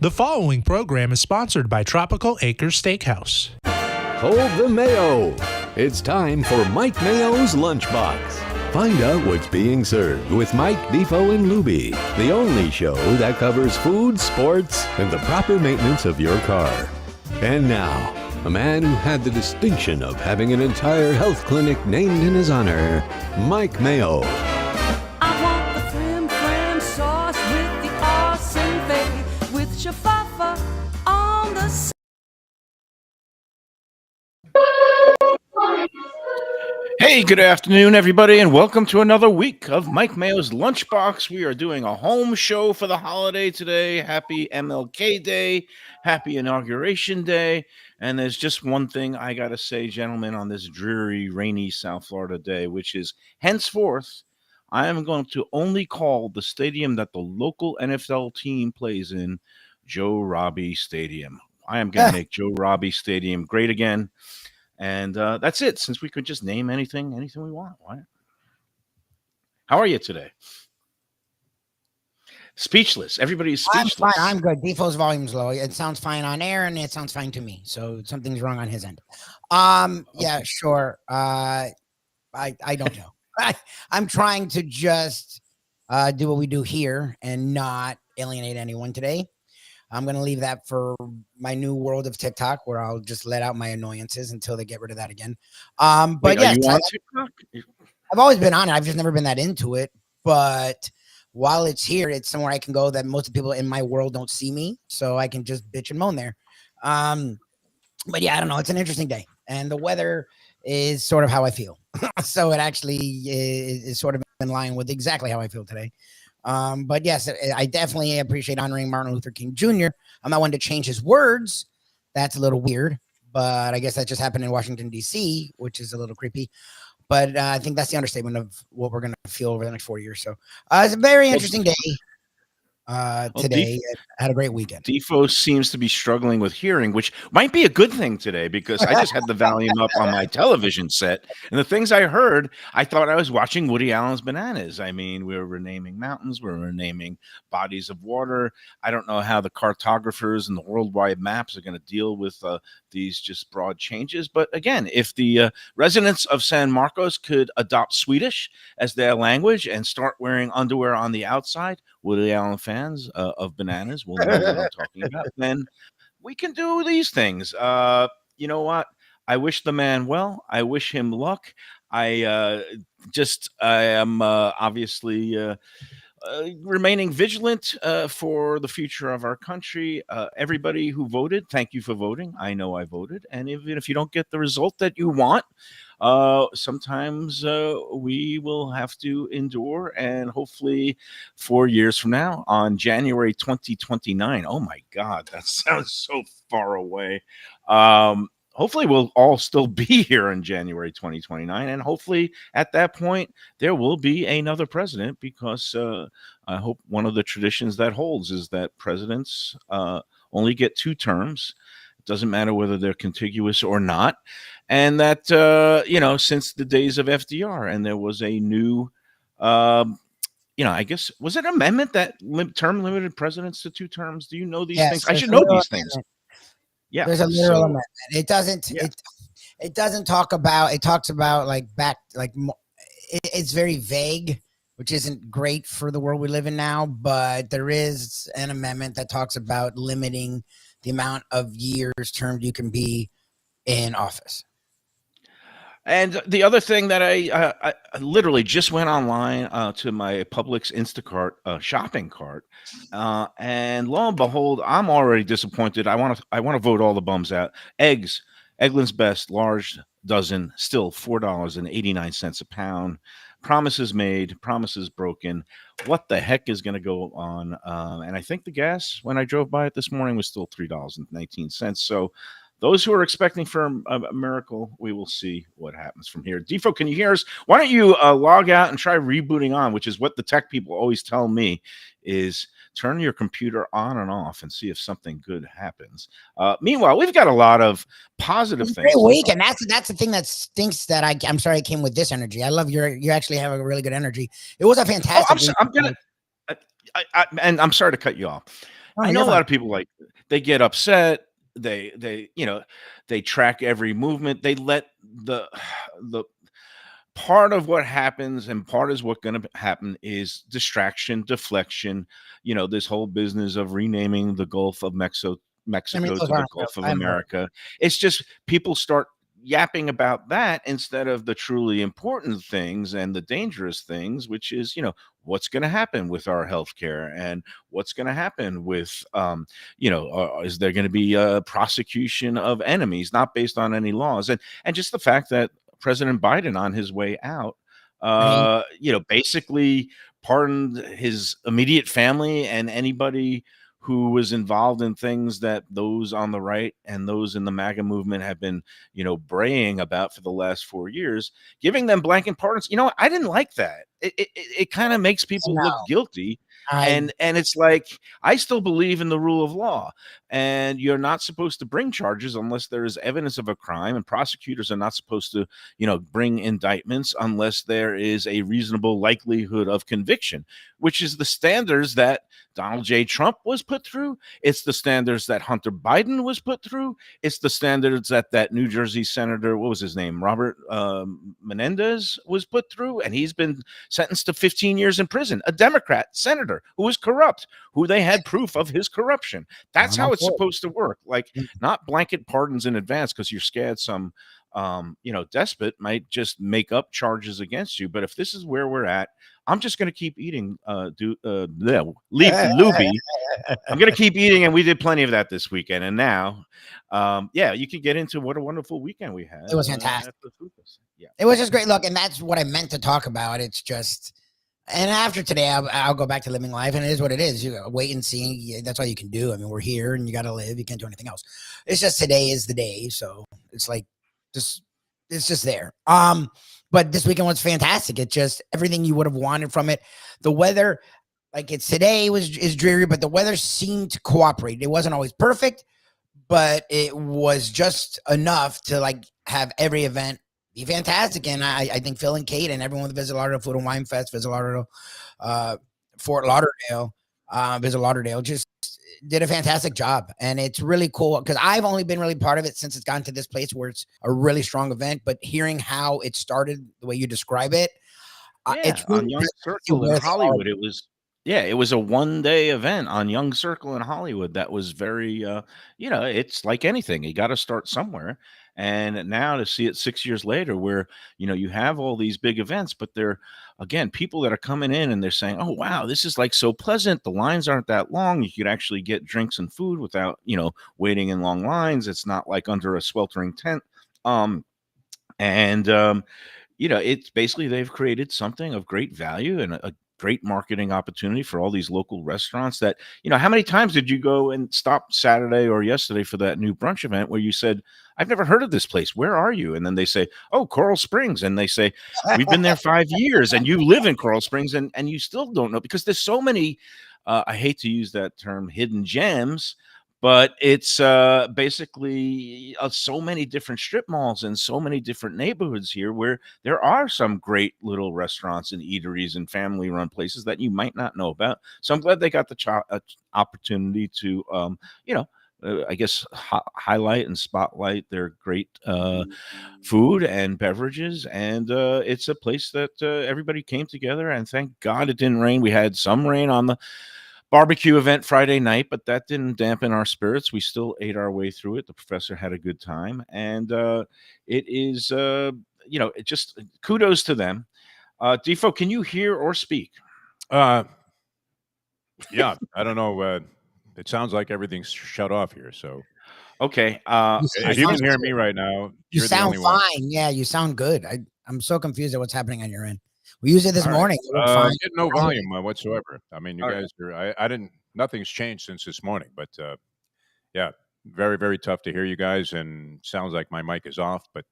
The following program is sponsored by Tropical Acres Steakhouse. Hold the Mayo. It's time for Mike Mayo's Lunchbox. Find out what's being served with Mike, Defo and Lubie, the only show that covers food, sports, and the proper maintenance of your car. And now, a man who had the distinction of having an entire health clinic named in his honor, Mike Mayo. I want the flim sauce with the awesome fave with shafafa on the side. Hey, good afternoon, everybody, and welcome to another week of Mike Mayo's Lunchbox. We are doing a home show for the holiday today. Happy MLK Day, happy Inauguration Day. And there's just one thing I got to say, gentlemen, on this dreary, rainy South Florida day, which is henceforth, I am going to only call the stadium that the local NFL team plays in Joe Robbie Stadium. I am going to make Joe Robbie Stadium great again. And that's it, since we could just name anything we want. Right? How are you today? Speechless. Everybody's speechless. I'm fine. I'm good. Defo's volume's low. It sounds fine on air, and it sounds fine to me. So something's wrong on his end. Yeah, sure. I don't know. I'm trying to just do what we do here and not alienate anyone today. I'm going to leave that for my new world of TikTok, where I'll just let out my annoyances until they get rid of that again. But yes, are you on TikTok? I've always been on it. I've just never been that into it. But while it's here, it's somewhere I can go that most people in my world don't see me. So I can just bitch and moan there. But yeah, I don't know. It's an interesting day. And the weather is sort of how I feel. So it actually is sort of in line with exactly how I feel today. But yes, I definitely appreciate honoring Martin Luther King Jr. I'm not one to change his words. That's a little weird, but I guess that just happened in Washington, D.C., which is a little creepy. But I think that's the understatement of what we're going to feel over the next 4 years. So it's a very interesting day today. I had a great weekend. Defo seems to be struggling with hearing, which might be a good thing today, because I just had the volume up on my television set, and the things I heard, I thought I was watching Woody Allen's Bananas. I mean, we were renaming mountains, we were renaming bodies of water. I don't know how the cartographers and the worldwide maps are going to deal with these just broad changes. But again, if the residents of San Marcos could adopt Swedish as their language and start wearing underwear on the outside, Woody Allen fans of Bananas will know what I'm talking about. Then we can do these things. You know what? I wish the man well. I wish him luck. I am obviously remaining vigilant for the future of our country. Everybody who voted, thank you for voting. I know I voted. And even if you don't get the result that you want, sometimes we will have to endure, and hopefully 4 years from now, on January 2029, oh my God, that sounds so far away. Hopefully we'll all still be here in January 2029, and hopefully at that point there will be another president, because I hope one of the traditions that holds is that presidents only get 2 terms. It doesn't matter whether they're contiguous or not. And that, since the days of FDR, and there was a new, I guess, was it an amendment that term limited presidents to 2 terms? Do you know these things? I should know these things. Yeah, there's a literal amendment. It doesn't. Yeah. It doesn't talk about. It talks about it's very vague, which isn't great for the world we live in now. But there is an amendment that talks about limiting the amount of years termed you can be in office. And the other thing that I literally just went online to my Publix Instacart shopping cart, and lo and behold, I'm already disappointed. I want to vote all the bums out. Eggs, Eggland's Best, large dozen, still $4.89 a pound. Promises made, promises broken. What the heck is going to go on? And I think the gas, when I drove by it this morning, was still $3.19. So those who are expecting for a miracle, we will see what happens from here. Defo, can you hear us? Why don't you log out and try rebooting on, which is what the tech people always tell me, is turn your computer on and off and see if something good happens. Meanwhile, we've got a lot of positive things. Great week, and that's the thing that stinks. That I'm sorry I came with this energy. I love you actually have a really good energy. It was a fantastic. I'm sorry to cut you off. Oh, I you're know a fine. lot of people like they get upset. They track every movement. They let the the part of what happens and part is what going to happen is distraction, deflection. This whole business of renaming the Gulf of I mean, Mexico those to the aren't real. Gulf of I know. America. It's just people start yapping about that instead of the truly important things and the dangerous things, which is, what's going to happen with our healthcare and what's going to happen with, is there going to be a prosecution of enemies not based on any laws, and just the fact that President Biden on his way out, Right. basically pardoned his immediate family and anybody who was involved in things that those on the right and those in the MAGA movement have been, braying about for the last 4 years, giving them blanket pardons. I didn't like that. It kind of makes people look No, guilty. I And it's like, I still believe in the rule of law, and you're not supposed to bring charges unless there is evidence of a crime, and prosecutors are not supposed to, bring indictments unless there is a reasonable likelihood of conviction, which is the standards that Donald J. Trump was put through. It's the standards that Hunter Biden was put through. It's the standards that New Jersey Senator, what was his name, Robert Menendez, was put through, and he's been sentenced to 15 years in prison. A Democrat senator who was corrupt, who they had proof of his corruption. That's I'm how on it's board. supposed to work. Like, not blanket pardons in advance because you're scared some despot might just make up charges against you. But if this is where we're at, I'm just going to keep eating Lubie. I'm going to keep eating, and we did plenty of that this weekend. And now, you can get into what a wonderful weekend we had. It was fantastic. At the food fest. Yeah. It was just great. Look, and that's what I meant to talk about. It's just, and after today, I'll go back to living life, and it is what it is. You gotta wait and see. That's all you can do. I mean, we're here, and you got to live. You can't do anything else. It's just today is the day, so it's like just it's just there. But this weekend was fantastic. It's just everything you would have wanted from it. The weather, like it's today, is dreary, but the weather seemed to cooperate. It wasn't always perfect, but it was just enough to like have every event be fantastic. And I think Phil and Kate and everyone that visit Lauderdale Food and Wine Fest, visit Lauderdale, Fort Lauderdale, visit Lauderdale, just did a fantastic job. And it's really cool because I've only been really part of it since it's gotten to this place where it's a really strong event. But hearing how it started, the way you describe it, it's really on Young Circle in Hollywood. It was a one-day event on Young Circle in Hollywood that was very, it's like anything. You got to start somewhere. And now to see it 6 years later where, you have all these big events, but they're, again, people that are coming in and they're saying, oh, wow, this is like so pleasant. The lines aren't that long. You could actually get drinks and food without, waiting in long lines. It's not like under a sweltering tent. It's basically they've created something of great value and a great marketing opportunity for all these local restaurants that, how many times did you go and stop Saturday or yesterday for that new brunch event where you said, I've never heard of this place. Where are you? And then they say, oh, Coral Springs. And they say, we've been there 5 years and you live in Coral Springs and you still don't know because there's so many, I hate to use that term, hidden gems. But it's basically so many different strip malls and so many different neighborhoods here where there are some great little restaurants and eateries and family-run places that you might not know about. So I'm glad they got the opportunity to, I guess, highlight and spotlight their great food and beverages. And it's a place that everybody came together. And thank God it didn't rain. We had some rain on the barbecue event Friday night, but that didn't dampen our spirits. We still ate our way through it. The professor had a good time, and it is, it just kudos to them. Defo, can you hear or speak? Yeah, I don't know. It sounds like everything's shut off here. So, okay, if you can hear me right now, you you're sound the only one. fine. Yeah, you sound good. I'm so confused at what's happening on your end. We used it this All right. morning. It worked fine. Get no volume whatsoever. I mean, you All guys are. I didn't. Nothing's changed since this morning. But yeah, very very tough to hear you guys, and sounds like my mic is off. But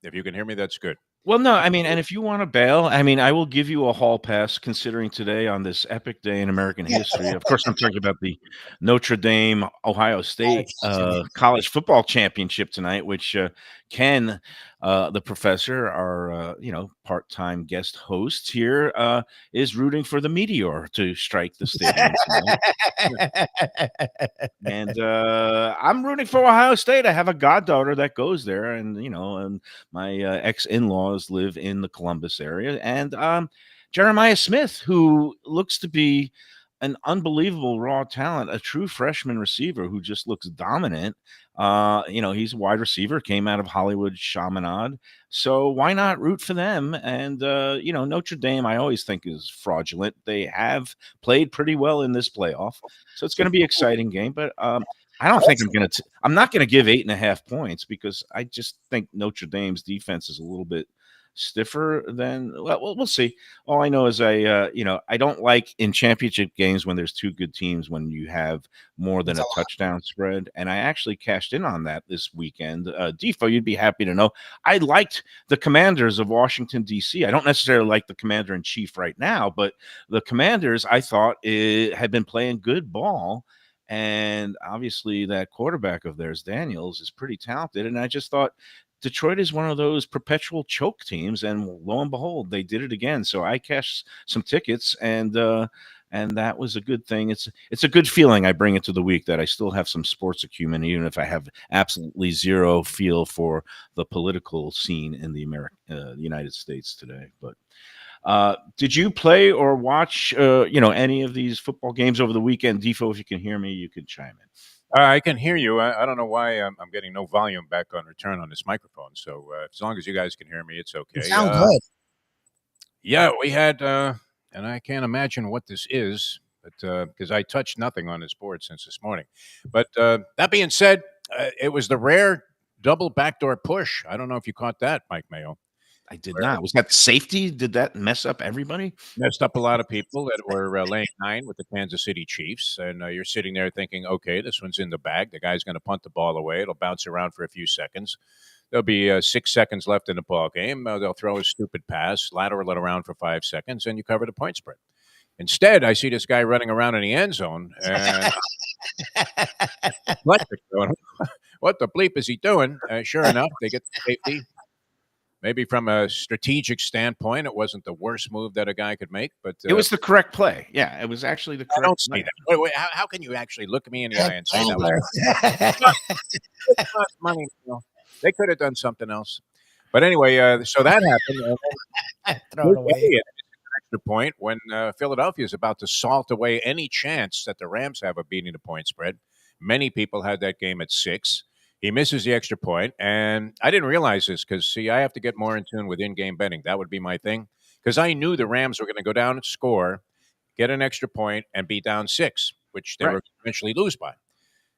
if you can hear me, that's good. Well, no, I mean, and if you want to bail, I mean, I will give you a hall pass considering today on this epic day in American history. Of course, I'm talking about the Notre Dame Ohio State college football championship tonight, which Ken the professor, our part-time guest host here, is rooting for the meteor to strike the stadium tonight. And I'm rooting for Ohio State. I have a goddaughter that goes there, and my ex-in-laws live in the Columbus area, and Jeremiah Smith, who looks to be an unbelievable raw talent, a true freshman receiver who just looks dominant. He's a wide receiver, came out of Hollywood Chaminade. So why not root for them? And, Notre Dame, I always think is fraudulent. They have played pretty well in this playoff. So it's going to be an exciting game. But I don't think I'm not going to give 8.5 points because I just think Notre Dame's defense is a little bit stiffer than we'll see. All I know is I don't like in championship games when there's two good teams when you have more than a touchdown spread, and I actually cashed in on that this weekend. Defo, you'd be happy to know I liked the Commanders of Washington D.C. I don't necessarily like the commander in chief right now, but the Commanders I thought had been playing good ball. And obviously that quarterback of theirs, Daniels, is pretty talented. And I just thought Detroit is one of those perpetual choke teams, and lo and behold, they did it again. So I cashed some tickets, and that was a good thing. It's a good feeling I bring into the week that I still have some sports acumen, even if I have absolutely zero feel for the political scene in the United States today. But did you play or watch any of these football games over the weekend? Defo, if you can hear me, you can chime in. I can hear you. I don't know why I'm getting no volume back on return on this microphone. So as long as you guys can hear me, it's okay. You sound good. Yeah, we had, and I can't imagine what this is, but because I touched nothing on this board since this morning. But that being said, it was the rare double backdoor push. I don't know if you caught that, Mike Mayo. I did not. Was that safety? Did that mess up everybody? Messed up a lot of people that were laying 9 with the Kansas City Chiefs. And you're sitting there thinking, okay, this one's in the bag. The guy's going to punt the ball away. It'll bounce around for a few seconds. There'll be 6 seconds left in the ball game. They'll throw a stupid pass, lateral it around for 5 seconds, and you cover the point spread. Instead, I see this guy running around in the end zone. And what the bleep is he doing? Sure enough, they get the safety. Maybe from a strategic standpoint, it wasn't the worst move that a guy could make, but it was the correct play. Yeah, it was actually the correct I don't play. see that. Wait, how can you actually look at me in the eye and say that was it's not money? They could have done something else. But anyway, so that happened. Throw it away. An extra point when Philadelphia is about to salt away any chance that the Rams have of beating the point spread. Many people had that game at 6. He misses the extra point, and I didn't realize this because, see, I have to get more in tune with in-game betting. That would be my thing because I knew the Rams were going to go down and score, get an extra point, and be down 6, which they were eventually lose by.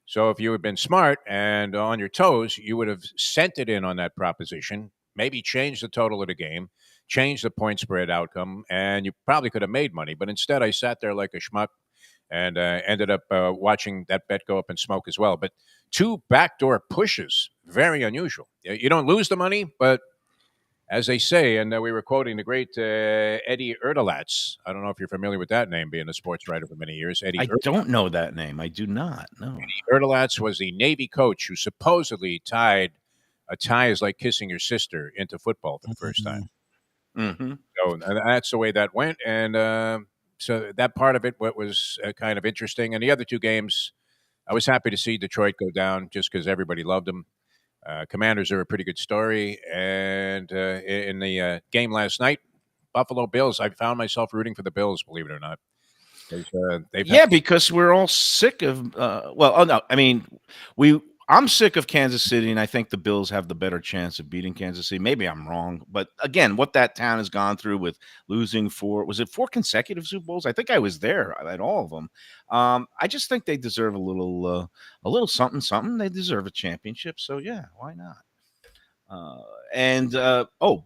So if you had been smart and on your toes, you would have sent it in on that proposition, maybe changed the total of the game, changed the point spread outcome, and you probably could have made money. But instead, I sat there like a schmuck and ended up watching that bet go up in smoke as well. But 2 backdoor pushes, very unusual. You don't lose the money, but as they say, and we were quoting the great Eddie Erdelatz. I don't know if you're familiar with that name, being a sports writer for many years. I don't know that name. I do not. No. Eddie Erdelatz was the Navy coach who supposedly tied a tie is like kissing your sister into football for the first time. Mm-hmm. So that's the way that went. And so that part of it was kind of interesting. And the other 2 games, I was happy to see Detroit go down just because everybody loved them. Commanders are a pretty good story. And in the game last night, Buffalo Bills, I found myself rooting for the Bills, believe it or not. Because we're all sick of I'm sick of Kansas City, and I think the Bills have the better chance of beating Kansas City. Maybe I'm wrong, but again, what that town has gone through with losing 4 consecutive Super Bowls? I think I was there at all of them. I just think they deserve a little something. They deserve a championship. So yeah, why not?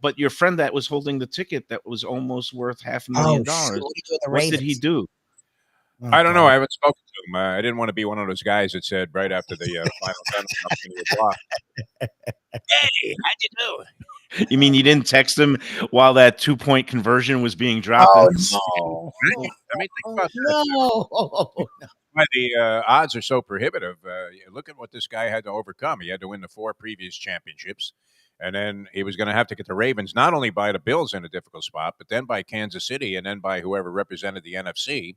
But your friend that was holding the ticket that was almost worth $500,000. What did he do? Oh, I don't know. I haven't spoken to him. I didn't want to be one of those guys that said right after the final penalty, hey, how'd you do? You mean you didn't text him while that 2-point conversion was being dropped? Oh, no. I mean, think about that. Why the odds are so prohibitive. Look at what this guy had to overcome. He had to win the 4 previous championships. And then he was going to have to get the Ravens not only by the Bills in a difficult spot, but then by Kansas City and then by whoever represented the NFC.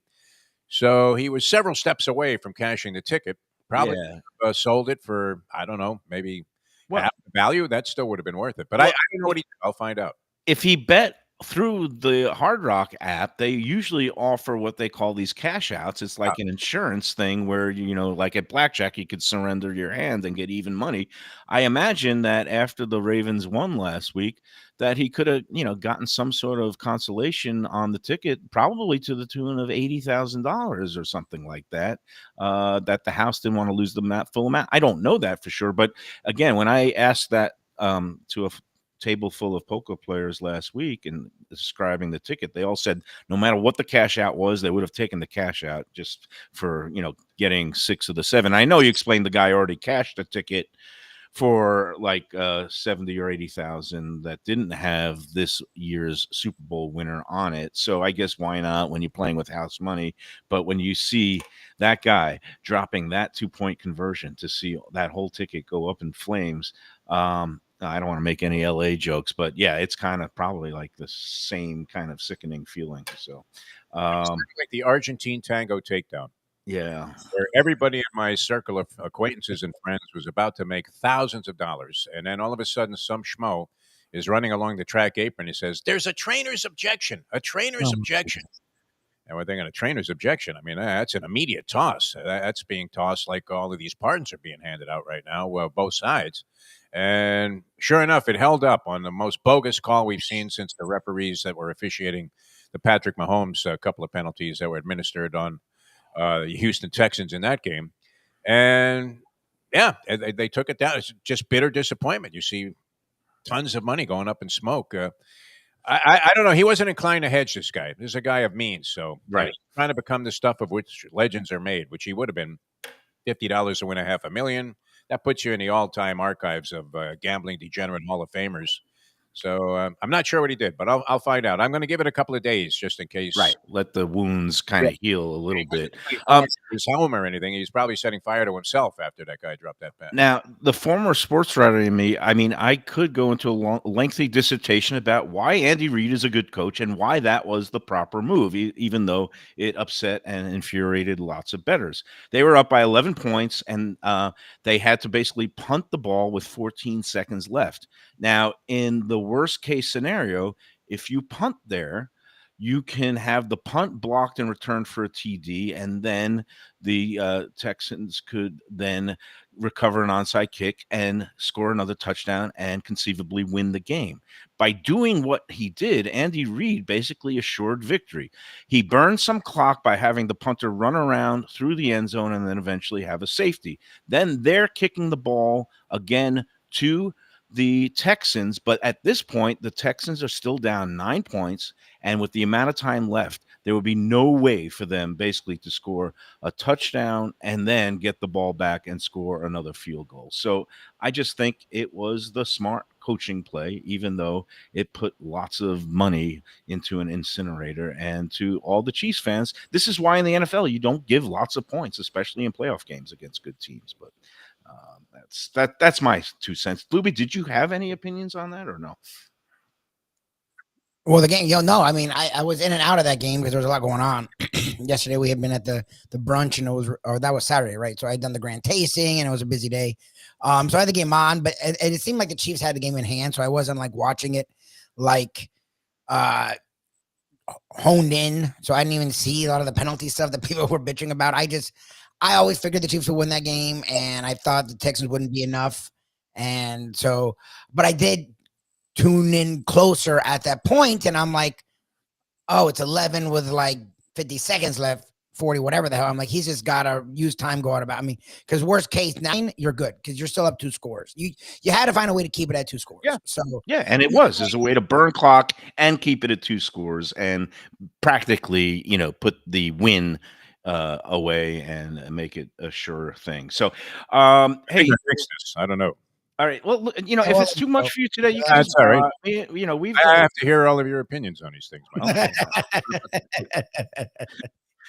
So he was several steps away from cashing the ticket. Probably Yeah. sold it for, I don't know, maybe Well, half the value. That still would have been worth it. But I well, don't know what he did. I'll find out. if he bet through the Hard Rock app, they usually offer what they call these cash outs. It's like an insurance thing where, like at blackjack, you could surrender your hand and get even money. I imagine that after the Ravens won last week, that he could have, gotten some sort of consolation on the ticket, probably to the tune of $80,000 or something like that, that the house didn't want to lose the full amount. I don't know that for sure. But again, when I asked that to a table full of poker players last week and describing the ticket, they all said no matter what the cash out was, they would have taken the cash out just for, getting 6 of the 7. I know you explained the guy already cashed a ticket for like 70 or 80,000 that didn't have this year's Super Bowl winner on it. So I guess why not when you're playing with house money? But when you see that guy dropping that 2-point conversion to see that whole ticket go up in flames, I don't want to make any LA jokes, but yeah, it's kind of probably like the same kind of sickening feeling. So, Like the Argentine tango takedown, yeah. where everybody in my circle of acquaintances and friends was about to make thousands of dollars. And then all of a sudden, some schmo is running along the track apron. He says, "There's a trainer's objection, a trainer's objection." And we're thinking a trainer's objection. I mean, that's an immediate toss. That's being tossed like all of these pardons are being handed out right now, both sides. And sure enough, it held up on the most bogus call we've seen since the referees that were officiating the Patrick Mahomes couple of penalties that were administered on the Houston Texans in that game. And yeah, they took it down. It's just bitter disappointment. You see tons of money going up in smoke. I don't know. He wasn't inclined to hedge this guy. This is a guy of means. So Right. he's trying to become the stuff of which legends are made, which he would have been $50 to win $500,000. That puts you in the all-time archives of gambling degenerate Hall of Famers. So I'm not sure what he did, but I'll find out. I'm going to give it a couple of days just in case. Right. Let the wounds kind of heal a little bit. His home or anything. He's probably setting fire to himself after that guy dropped that pen. Now, the former sports writer in me, I mean, I could go into a lengthy dissertation about why Andy Reid is a good coach and why that was the proper move, even though it upset and infuriated lots of bettors. They were up by 11 points, and they had to basically punt the ball with 14 seconds left. Now, in the worst case scenario, if you punt there, you can have the punt blocked and returned for a TD, and then the Texans could then recover an onside kick and score another touchdown and conceivably win the game. By doing what he did, Andy Reid basically assured victory. He burned some clock by having the punter run around through the end zone and then eventually have a safety. Then they're kicking the ball again to the Texans, but at this point, the Texans are still down 9 points, and with the amount of time left, there would be no way for them basically to score a touchdown and then get the ball back and score another field goal. So I just think it was the smart coaching play, even though it put lots of money into an incinerator. And to all the Chiefs fans, this is why in the NFL you don't give lots of points, especially in playoff games against good teams. But that's my 2 cents. Lubie, did you have any opinions on that or no? Well, the game, no, I mean, I was in and out of that game because there was a lot going on. Yesterday we had been at the brunch, and that was Saturday, right? So I had done the grand tasting and it was a busy day. So I had the game on, but it seemed like the Chiefs had the game in hand. So I wasn't like watching it like honed in. So I didn't even see a lot of the penalty stuff that people were bitching about. I always figured the Chiefs would win that game, and I thought the Texans wouldn't be enough. And so, but I did tune in closer at that point, and I'm like, oh, it's 11 with like 50 seconds left, 40, whatever the hell. I'm like, he's just got to use time, go out about me. Because worst case, 9, you're good because you're still up 2 scores. You had to find a way to keep it at 2 scores. Yeah. So yeah, and it was as a way to burn clock and keep it at 2 scores and practically, put the win away and make it a sure thing. So, hey, fix this. I don't know. All right. Well, if it's too much for you today, you can. That's all right. We've. I have to hear all of your opinions on these things, Mike.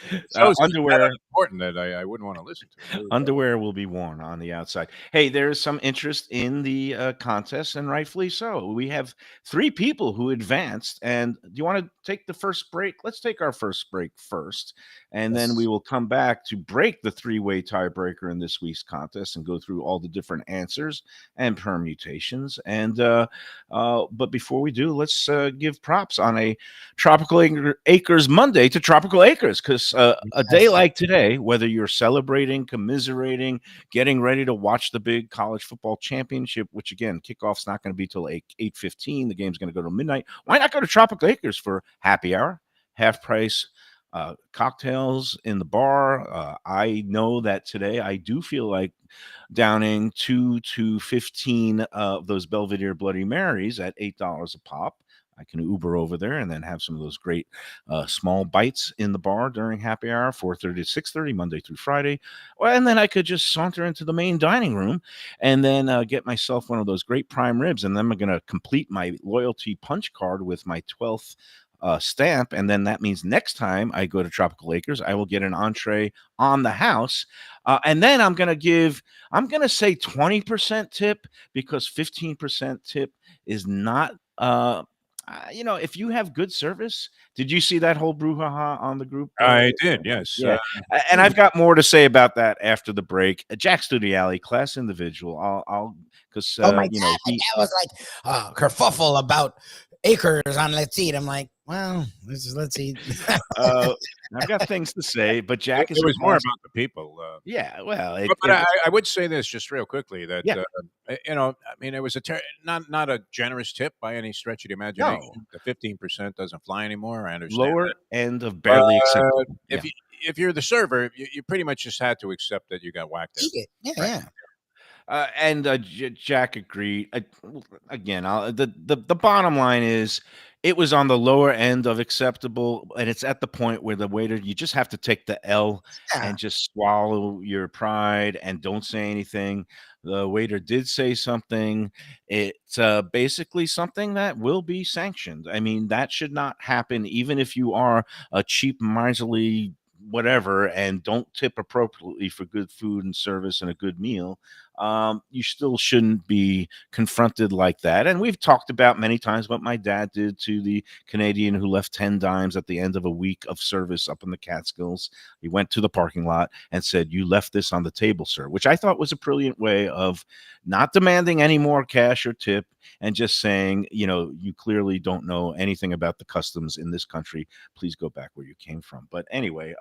shows is that Underwear. unimportant that I wouldn't want to listen to. There you go. Underwear will be worn on the outside. Hey, there is some interest in the contest, and rightfully so. We have 3 people who advanced. And do you want to take the first break? Let's take our first break first, and then we Yes. will come back to break the 3-way tiebreaker in this week's contest and go through all the different answers and permutations. And but before we do, let's give props on a Acres Monday to Tropical Acres, because a day Yes. like today, whether you're celebrating, commiserating, getting ready to watch the big college football championship, which again, kickoff's not going to be till 8:15. The game's going to go to midnight. Why not go to Tropical Acres for happy hour, half price cocktails in the bar? I know that today I do feel like downing 2 to 15 of those Belvedere Bloody Marys at $8 a pop. I can Uber over there and then have some of those great small bites in the bar during happy hour, 4:30 to 6:30, Monday through Friday. Well, and then I could just saunter into the main dining room and then get myself one of those great prime ribs. And then I'm going to complete my loyalty punch card with my 12th stamp. And then that means next time I go to Tropical Acres, I will get an entree on the house. And then I'm going to say 20% tip, because 15% tip is not. If you have good service, did you see that whole brouhaha on the group? I did, yes. Yeah. And I've got more to say about that after the break. Jack Studiali, class individual. I'll because Oh my God, my dad was like kerfuffle about acres on Let's Eat. I'm like, well, let's eat. I've got things to say, but Jack is It was more class- about the people. yeah. Well, But I would say this just real quickly that Yeah. I mean, it was not a generous tip by any stretch of the imagination. No. The 15% doesn't fly anymore. I understand. lower that. end of barely acceptable. If if you're the server, you pretty much just had to accept that you got whacked. Eat it. Yeah, yeah. And Jack agreed. Again, the bottom line is it was on the lower end of acceptable, and it's at the point where the waiter, you just have to take the L Yeah. and just swallow your pride and don't say anything. The waiter did say something. It's basically something that will be sanctioned. I mean, that should not happen, even if you are a cheap, miserly whatever and don't tip appropriately for good food and service and a good meal. You still shouldn't be confronted like that. And we've talked about many times what my dad did to the Canadian who left 10 dimes at the end of a week of service up in the Catskills. He went to the parking lot and said, "You left this on the table, sir," which I thought was a brilliant way of not demanding any more cash or tip and just saying, you clearly don't know anything about the customs in this country. Please go back where you came from. But anyway,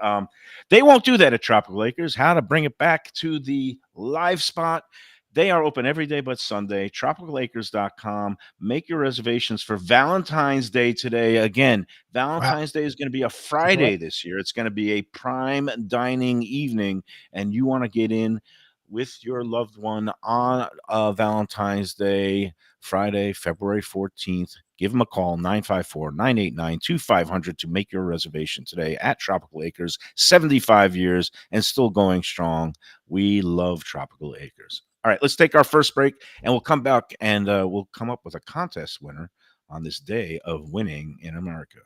they won't do that at Tropical Acres. How to bring it back to the live spot. They are open every day but Sunday. Tropicalacres.com. Make your reservations for Valentine's Day today. Again, Valentine's Day is going to be a Friday this year. It's going to be a prime dining evening, and you want to get in with your loved one on Valentine's Day, Friday, February 14th. Give them a call, 954-989-2500 to make your reservation today at Tropical Acres. 75 years and still going strong. We love Tropical Acres. All right, let's take our first break, and we'll come back and we'll come up with a contest winner on this day of winning in America.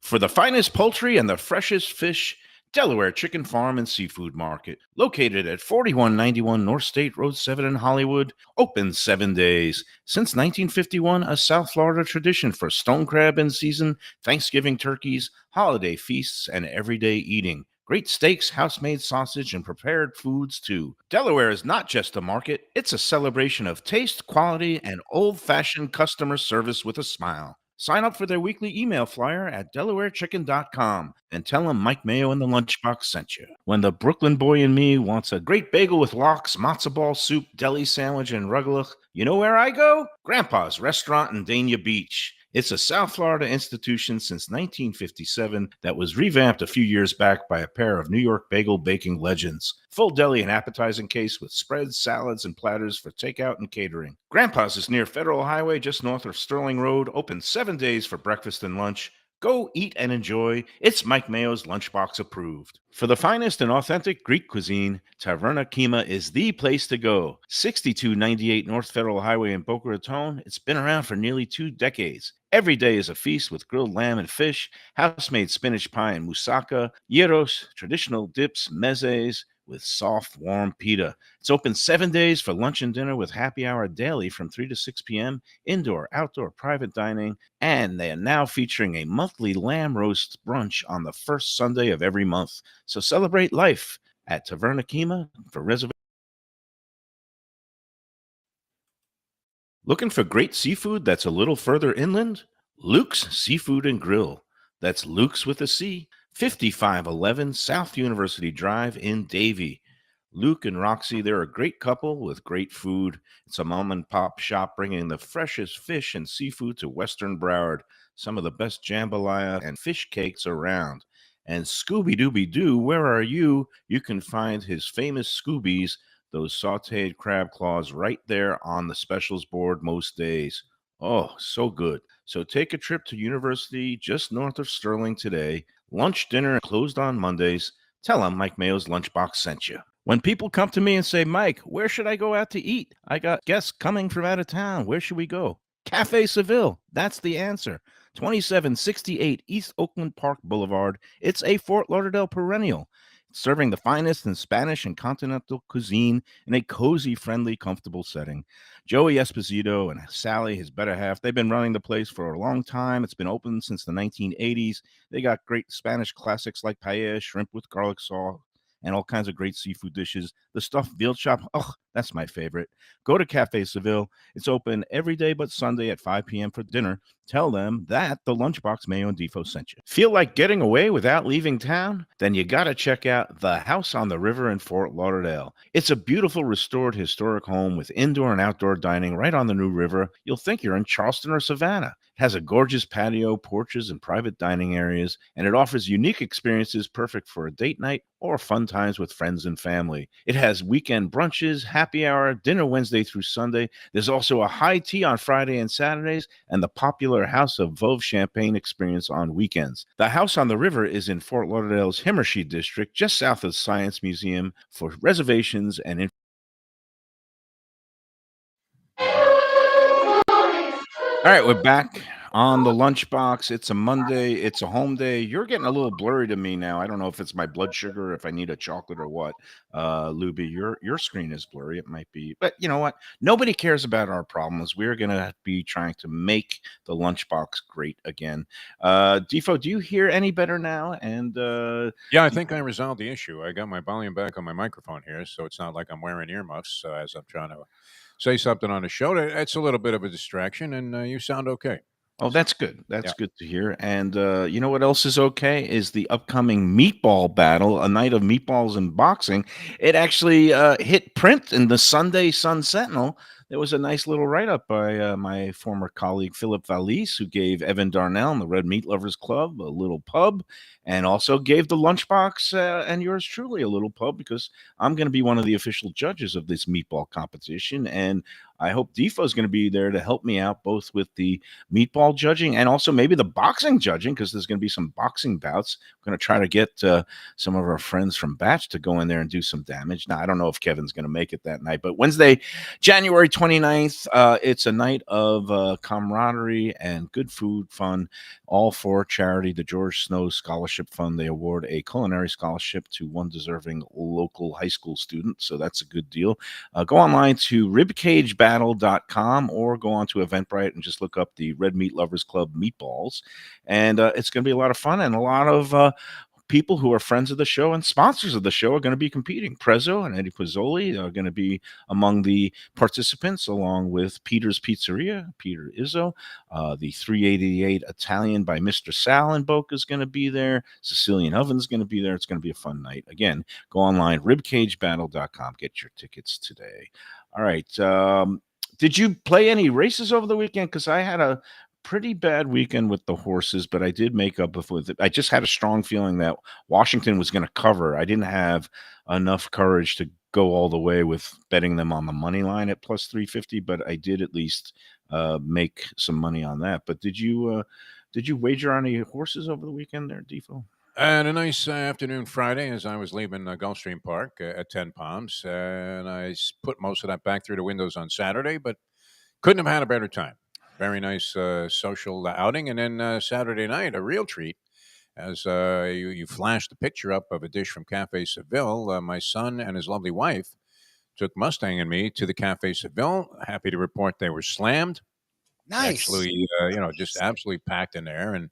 For the finest poultry and the freshest fish, Delaware Chicken Farm and Seafood Market, located at 4191 North State Road 7 in Hollywood, open 7 days. Since 1951, a South Florida tradition for stone crab in season, Thanksgiving turkeys, holiday feasts, and everyday eating. Great steaks, house-made sausage, and prepared foods, too. Delaware is not just a market, it's a celebration of taste, quality, and old-fashioned customer service with a smile. Sign up for their weekly email flyer at DelawareChicken.com and tell them Mike Mayo and the Lunchbox sent you. When the Brooklyn boy in me wants a great bagel with lox, matzo ball soup, deli sandwich, and rugelach, you know where I go? Grandpa's Restaurant in Dania Beach. It's a South Florida institution since 1957 that was revamped a few years back by a pair of New York bagel baking legends. Full deli and appetizing case with spreads, salads, and platters for takeout and catering. Grandpa's is near Federal Highway just north of Sterling Road, open 7 days for breakfast and lunch. Go eat and enjoy. It's Mike Mayo's Lunchbox approved. For the finest and authentic Greek cuisine, Taverna Kima is the place to go. 6298 North Federal Highway in Boca Raton. It's been around for nearly 2 decades. Every day is a feast with grilled lamb and fish, house-made spinach pie and moussaka, gyros, traditional dips, mezes, with soft, warm pita. It's open 7 days for lunch and dinner with happy hour daily from 3 to 6 p.m., indoor, outdoor, private dining, and they are now featuring a monthly lamb roast brunch on the first Sunday of every month. So celebrate life at Taverna Kima for reservations. Looking for great seafood that's a little further inland? Luke's Seafood and Grill. That's Luke's with a C, 5511 South University Drive in Davie. Luke and Roxy, they're a great couple with great food. It's a mom and pop shop bringing the freshest fish and seafood to Western Broward. Some of the best jambalaya and fish cakes around. And Scooby Dooby Doo, where are you? You can find his famous Scoobies, those sauteed crab claws, right there on the specials board most days. Oh, so good. So take a trip to University just north of Sterling today. Lunch, dinner, closed on Mondays. Tell them Mike Mayo's Lunchbox sent you. When people come to me and say, Mike, where should I go out to eat? I got guests coming from out of town. Where should we go? Cafe Seville. That's the answer. 2768 East Oakland Park Boulevard. It's a Fort Lauderdale perennial, serving the finest in Spanish and continental cuisine in a cozy, friendly, comfortable setting. Joey Esposito and Sally, his better half, they've been running the place for a long time. It's been open since the 1980s. They got great Spanish classics like paella, shrimp with garlic sauce, and all kinds of great seafood dishes. The stuffed veal chop, oh, that's my favorite. Go to Cafe Seville. It's open every day but Sunday at 5 p.m. for dinner. Tell them that the Lunchbox Mayo and Defo sent you. Feel like getting away without leaving town? Then you got to check out the House on the River in Fort Lauderdale. It's a beautiful restored historic home with indoor and outdoor dining right on the new river. You'll think you're in Charleston or Savannah. It has a gorgeous patio, porches, and private dining areas, and it offers unique experiences perfect for a date night or fun times with friends and family. It has weekend brunches, happy hour, dinner Wednesday through Sunday. There's also a high tea on Friday and Saturdays, and the popular House of Veuve Champagne experience on weekends. The House on the River is in Fort Lauderdale's Himmershey district, just south of the Science Museum. For reservations and all right, we're back on the Lunchbox. It's a Monday. It's a home day. You're getting a little blurry to me now. I don't know if it's my blood sugar, if I need a chocolate or what. Lubie, your screen is blurry. It might be, but you know what? Nobody cares about our problems. We're gonna be trying to make the Lunchbox great again. Defo, do you hear any better now? And Yeah, I think I resolved the issue. I got my volume back on my microphone here, so it's not like I'm wearing earmuffs as I'm trying to say something on the show. It's a little bit of a distraction, and you sound okay. oh, that's good. That's Yeah. good to hear. And you know what else is okay is the upcoming meatball battle, a night of meatballs and boxing. It actually hit print in the Sunday Sun Sentinel. There was a nice little write-up by my former colleague Philip Valise, who gave Evan Darnell and the Red Meat Lovers Club a little pub, and also gave the Lunchbox and yours truly a little pub, because I'm going to be one of the official judges of this meatball competition, and I hope Defo is going to be there to help me out both with the meatball judging and also maybe the boxing judging, because there's going to be some boxing bouts. We're going to try to get some of our friends from Batch to go in there and do some damage. Now, I don't know if Kevin's going to make it that night, but Wednesday, January 29th, it's a night of camaraderie and good food, fun, all for charity, the George Snow Scholarship Fund. They award a culinary scholarship to one deserving local high school student, so that's a good deal. Go online to ribcagebattle.com or go on to Eventbrite and just look up the Red Meat Lovers Club meatballs. And it's going to be a lot of fun, and a lot of people who are friends of the show and sponsors of the show are going to be competing. Prezzo and Eddie Pizzoli are going to be among the participants, along with Peter's Pizzeria, Peter Izzo. The 388 Italian by Mr. Sal in Boca is going to be there. Sicilian Oven's going to be there. It's going to be a fun night. Again, go online, ribcagebattle.com. Get your tickets today. All right. Did you play any races over the weekend? Because I had a pretty bad weekend with the horses, but I did make up with it. I just had a strong feeling that Washington was going to cover. I didn't have enough courage to go all the way with betting them on the money line at plus 350, but I did at least make some money on that. But did you Did you wager on any horses over the weekend there, Defo? And a nice afternoon Friday as I was leaving Gulfstream Park at 10 Palms. And put most of that back through the windows on Saturday, but couldn't have had a better time. Very nice social outing. And then Saturday night, a real treat as you flashed the picture up of a dish from Cafe Seville. My son and his lovely wife took Mustang and me to the Cafe Seville. Happy to report they were slammed. Nice. Actually, just absolutely packed in there. And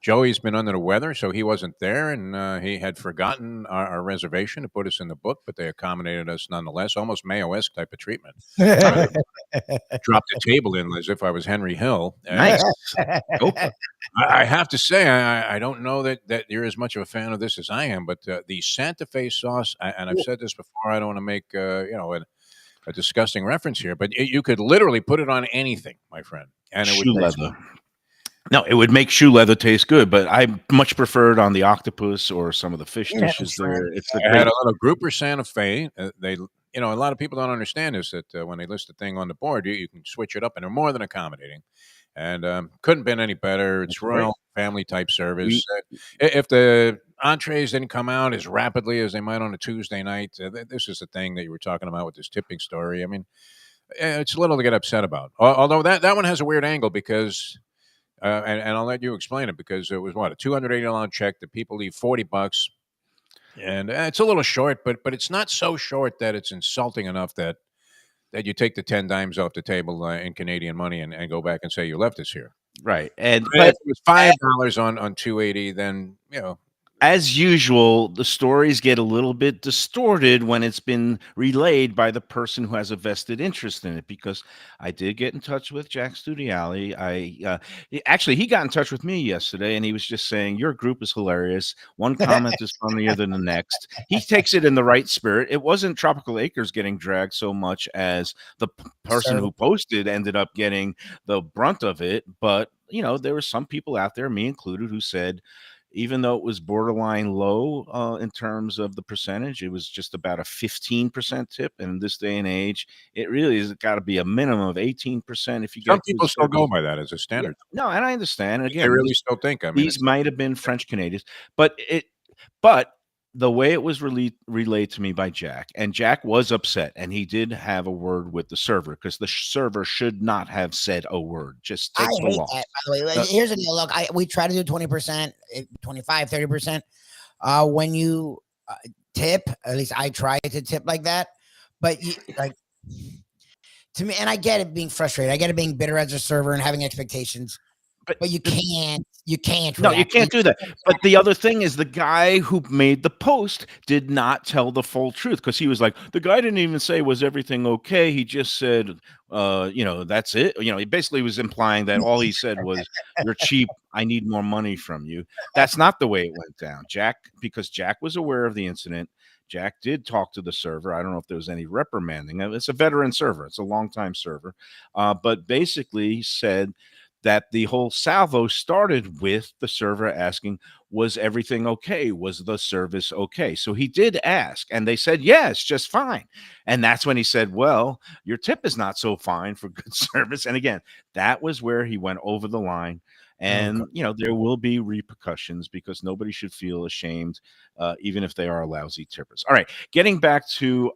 Joey's been under the weather, so he wasn't there, and he had forgotten our reservation to put us in the book, but they accommodated us nonetheless. Almost Mayo-esque type of treatment. Dropped the table in as if I was Henry Hill. Nice. I have to say, I don't know that you're as much of a fan of this as I am, but the Santa Fe sauce, and I've said this before, I don't want to make a disgusting reference here, but you could literally put it on anything, my friend, and it would taste good. No, it would make shoe leather taste good, but I much prefer it on the octopus or some of the fish dishes there. I had a little grouper Santa Fe. A lot of people don't understand this, that when they list a thing on the board, you can switch it up, and they're more than accommodating. And couldn't been any better. It's royal family type service. If the entrees didn't come out as rapidly as they might on a Tuesday night, this is the thing that you were talking about with this tipping story. I mean, it's a little to get upset about. Although that one has a weird angle because. And I'll let you explain it because it was a $280 check that people leave $40, and it's a little short, but it's not so short that it's insulting enough that you take the 10 dimes off the table in Canadian money and go back and say you left us here. Right, and but if it was $5 on $280, then as usual, the stories get a little bit distorted when it's been relayed by the person who has a vested interest in it. Because I did get in touch with Jack Studiali. He got in touch with me yesterday, and he was just saying your group is hilarious. One comment is funnier than the next. He takes it in the right spirit. It wasn't Tropical Acres getting dragged so much as the person who posted ended up getting the brunt of it. But there were some people out there, me included, who said, even though it was borderline low in terms of the percentage, it was just about a 15% tip. And in this day and age, it really has got to be a minimum of 18%. If you some people still go by that as a standard. Yeah. No, and I understand. And again, they really still think. I mean, these might have been French Canadians, but the way it was relayed to me by Jack, and Jack was upset, and he did have a word with the server because the server should not have said a word. Just take the loss. That, by the way. Here's the deal. Look, we try to do 20%, 25, 30%. When you tip, at least I try to tip like that. But to me, and I get it being frustrated. I get it being bitter as a server and having expectations. But you can't. No, you can't do that. But the other thing is the guy who made the post did not tell the full truth because he was like, the guy didn't even say, was everything okay? He just said, that's it. He basically was implying that all he said was, you're cheap. I need more money from you. That's not the way it went down. Because Jack was aware of the incident. Jack did talk to the server. I don't know if there was any reprimanding. It's a veteran server. It's a longtime server. But basically he said that the whole salvo started with the server asking, was everything okay? Was the service okay? So he did ask, and they said, yes, just fine. And that's when he said, well, your tip is not so fine for good service. And again, that was where he went over the line. And, there will be repercussions because nobody should feel ashamed, even if they are lousy tippers. All right. Getting back to,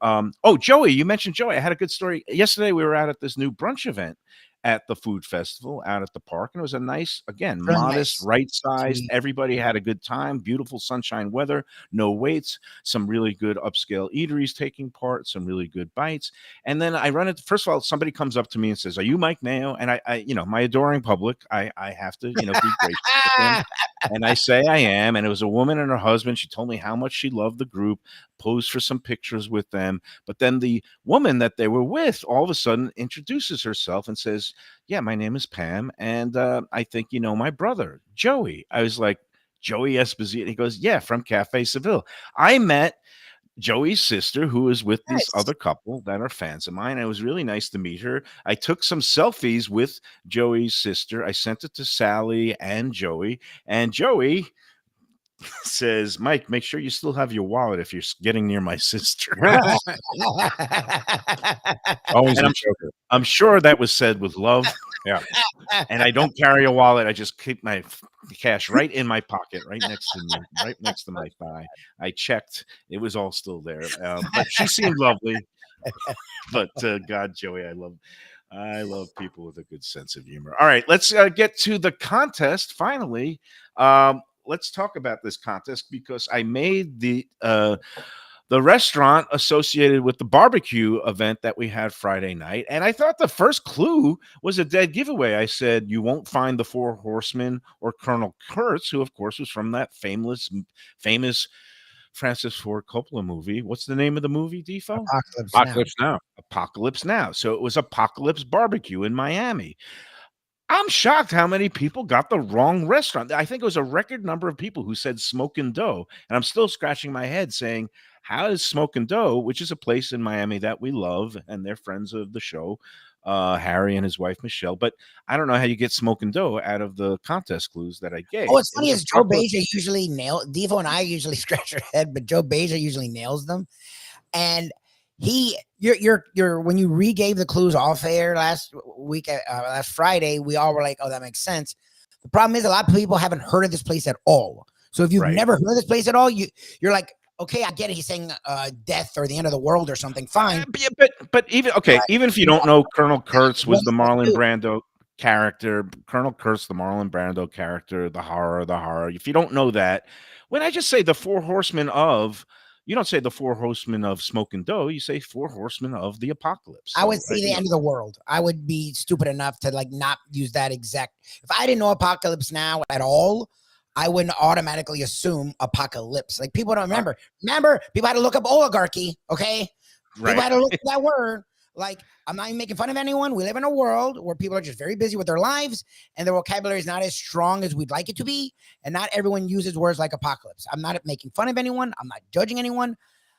Joey, you mentioned Joey. I had a good story. Yesterday, we were out at this new brunch event at the food festival out at the park. And it was a nice, again, modest, right size. Everybody had a good time, beautiful sunshine weather, no waits, some really good upscale eateries taking part, some really good bites. And then I run into, first of all, somebody comes up to me and says, are you Mike Mayo? And I my adoring public, I have to, be gracious with them. And I say I am. And it was a woman and her husband. She told me how much she loved the group, posed for some pictures with them. But then the woman that they were with all of a sudden introduces herself and says, yeah, my name is Pam. And I think you know my brother, Joey. I was like, Joey Esposito. He goes, yeah, from Cafe Seville. I met Joey's sister, who is with this other couple that are fans of mine. It was really nice to meet her. I took some selfies with Joey's sister. I sent it to Sally and Joey. And Joey says, Mike, make sure you still have your wallet if you're getting near my sister. Always I'm sure that was said with love. Yeah. And I don't carry a wallet. I just keep my cash right in my pocket, right next to me, right next to my thigh. I checked; it was all still there. But she seemed lovely. But God, Joey, I love people with a good sense of humor. All right, let's get to the contest finally. Let's talk about this contest because I made the restaurant associated with the barbecue event that we had Friday night. And I thought the first clue was a dead giveaway. I said, you won't find the Four Horsemen or Colonel Kurtz, who, of course, was from that famous Francis Ford Coppola movie. What's the name of the movie, Defo? Apocalypse Now. Apocalypse Now. Apocalypse Now. So it was Apocalypse Barbecue in Miami. I'm shocked how many people got the wrong restaurant. I think it was a record number of people who said Smoke and Dough. And I'm still scratching my head saying, how is Smoke and Dough, which is a place in Miami that we love, and they're friends of the show, Harry and his wife, Michelle. But I don't know how you get Smoke and Dough out of the contest clues that I gave. Oh, what's It funny was is a Joe couple of- Beja usually Devo and I usually scratch our head, but Joe Beja usually nails them. And you're when you regave the clues off air last week, last Friday, we all were like, oh, that makes sense. The problem is a lot of people haven't heard of this place at all. So if you've Right. never heard of this place at all, you're like, okay, I get it. He's saying death or the end of the world or something. Fine. But even okay, even if you don't know, Colonel Kurtz was the Marlon Brando character. Colonel Kurtz, the Marlon Brando character, the horror. If you don't know that, when I just say the Four Horsemen of, you don't say the Four Horsemen of Smoke and Dough. You say Four Horsemen of the Apocalypse. I would say the end of the world. I would be stupid enough to like not use that exact. If I didn't know Apocalypse Now at all, I wouldn't automatically assume apocalypse. Like people don't remember. Remember, people had to look up oligarchy. Okay, Right. people had to look up that word. Like, I'm not even making fun of anyone. We live in a world where people are just very busy with their lives and their vocabulary is not as strong as we'd like it to be. And not everyone uses words like apocalypse. I'm not making fun of anyone. I'm not judging anyone.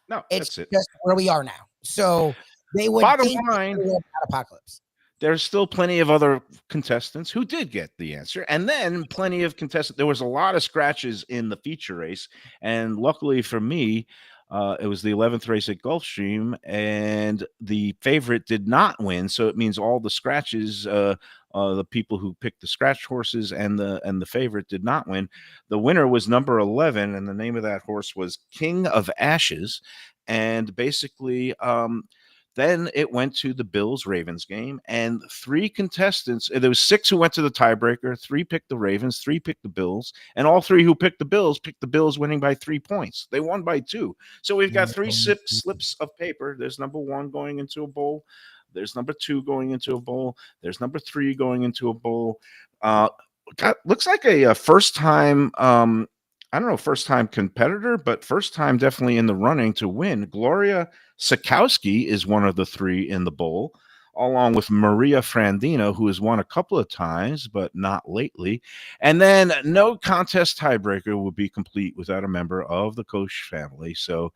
No, It's that's it. just where we are now. So they would Bottom think line, about apocalypse. there's still plenty of other contestants who did get the answer. And then plenty of contestants. There was a lot of scratches in the feature race. And luckily for me, it was the 11th race at Gulfstream, and the favorite did not win. So it means all the scratches, the people who picked the scratch horses and the favorite did not win. The winner was number 11, and the name of that horse was King of Ashes. And basically, then it went to the Bills-Ravens game, and three contestants. There was six who went to the tiebreaker. Three picked the Ravens, three picked the Bills, and all three who picked the Bills winning by 3 points. They won by 2. So we've got three slips of paper. There's number 1 going into a bowl. There's number 2 going into a bowl. There's number 3 going into a bowl. Looks like a first-time I don't know, first time competitor, but first time definitely in the running to win. Gloria Sikowski is one of the 3 in the bowl, along with Maria Frandino, who has won a couple of times, but not lately. And then no contest tiebreaker would be complete without a member of the Koch family. So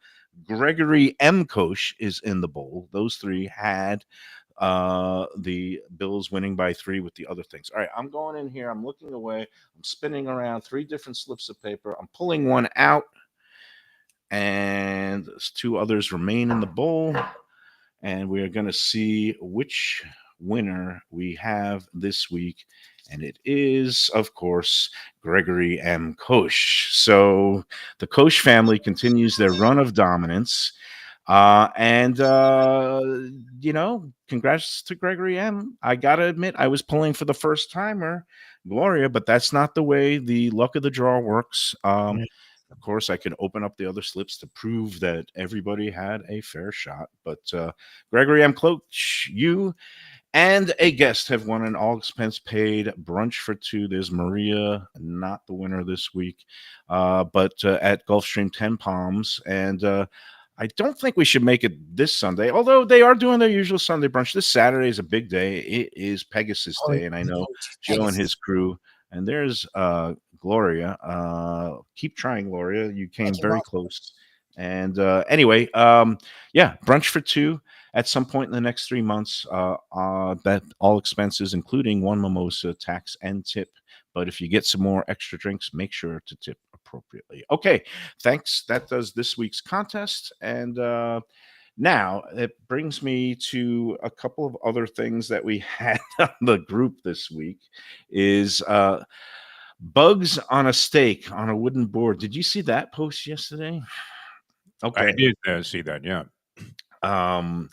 Gregory M. Koch is in the bowl. Those 3 had the Bills winning by 3 with the other things. All right, I'm going in here. I'm looking away. I'm spinning around 3 different slips of paper. I'm pulling one out, and 2 others remain in the bowl. And we are going to see which winner we have this week. And it is, of course, Gregory M. Koch. So the Koch family continues their run of dominance. Congrats to Gregory M. I got to admit, I was pulling for the first timer, Gloria, but that's not the way the luck of the draw works. Of course, I can open up the other slips to prove that everybody had a fair shot. But Gregory M. Koch, you and a guest have won an all-expense paid brunch for 2. There's Maria, not the winner this week, but at Gulfstream 10 Palms. And I don't think we should make it this Sunday, although they are doing their usual Sunday brunch. This Saturday is a big day. It is Pegasus Day, and I know Joe and his crew. And there's Gloria. Keep trying, Gloria. You came very close. And anyway, brunch for 2 at some point in the next 3 months. That all expenses, including 1 mimosa, tax and tip. But if you get some more extra drinks, make sure to tip appropriately. Okay, thanks. That does this week's contest. And Now, it brings me to a couple of other things that we had on the group this week is bugs on a steak on a wooden board. Did you see that post yesterday? I Okay. did see that. Yeah. Um,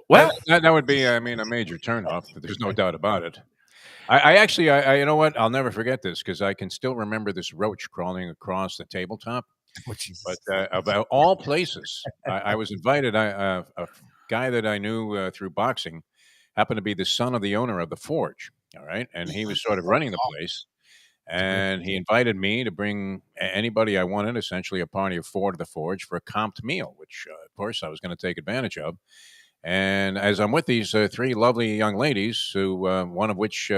That, well, that would be, I mean, a major turnoff. There's no doubt about it. I actually, you know what? I'll never forget this because I can still remember this roach crawling across the tabletop. Oh, Jesus. But about all places, I was invited. A guy that I knew through boxing happened to be the son of the owner of the Forge. All right, and he was sort of running the place, and he invited me to bring anybody I wanted, essentially a party of four to the Forge for a comped meal, which of course I was going to take advantage of. And as I'm with these three lovely young ladies, who one of which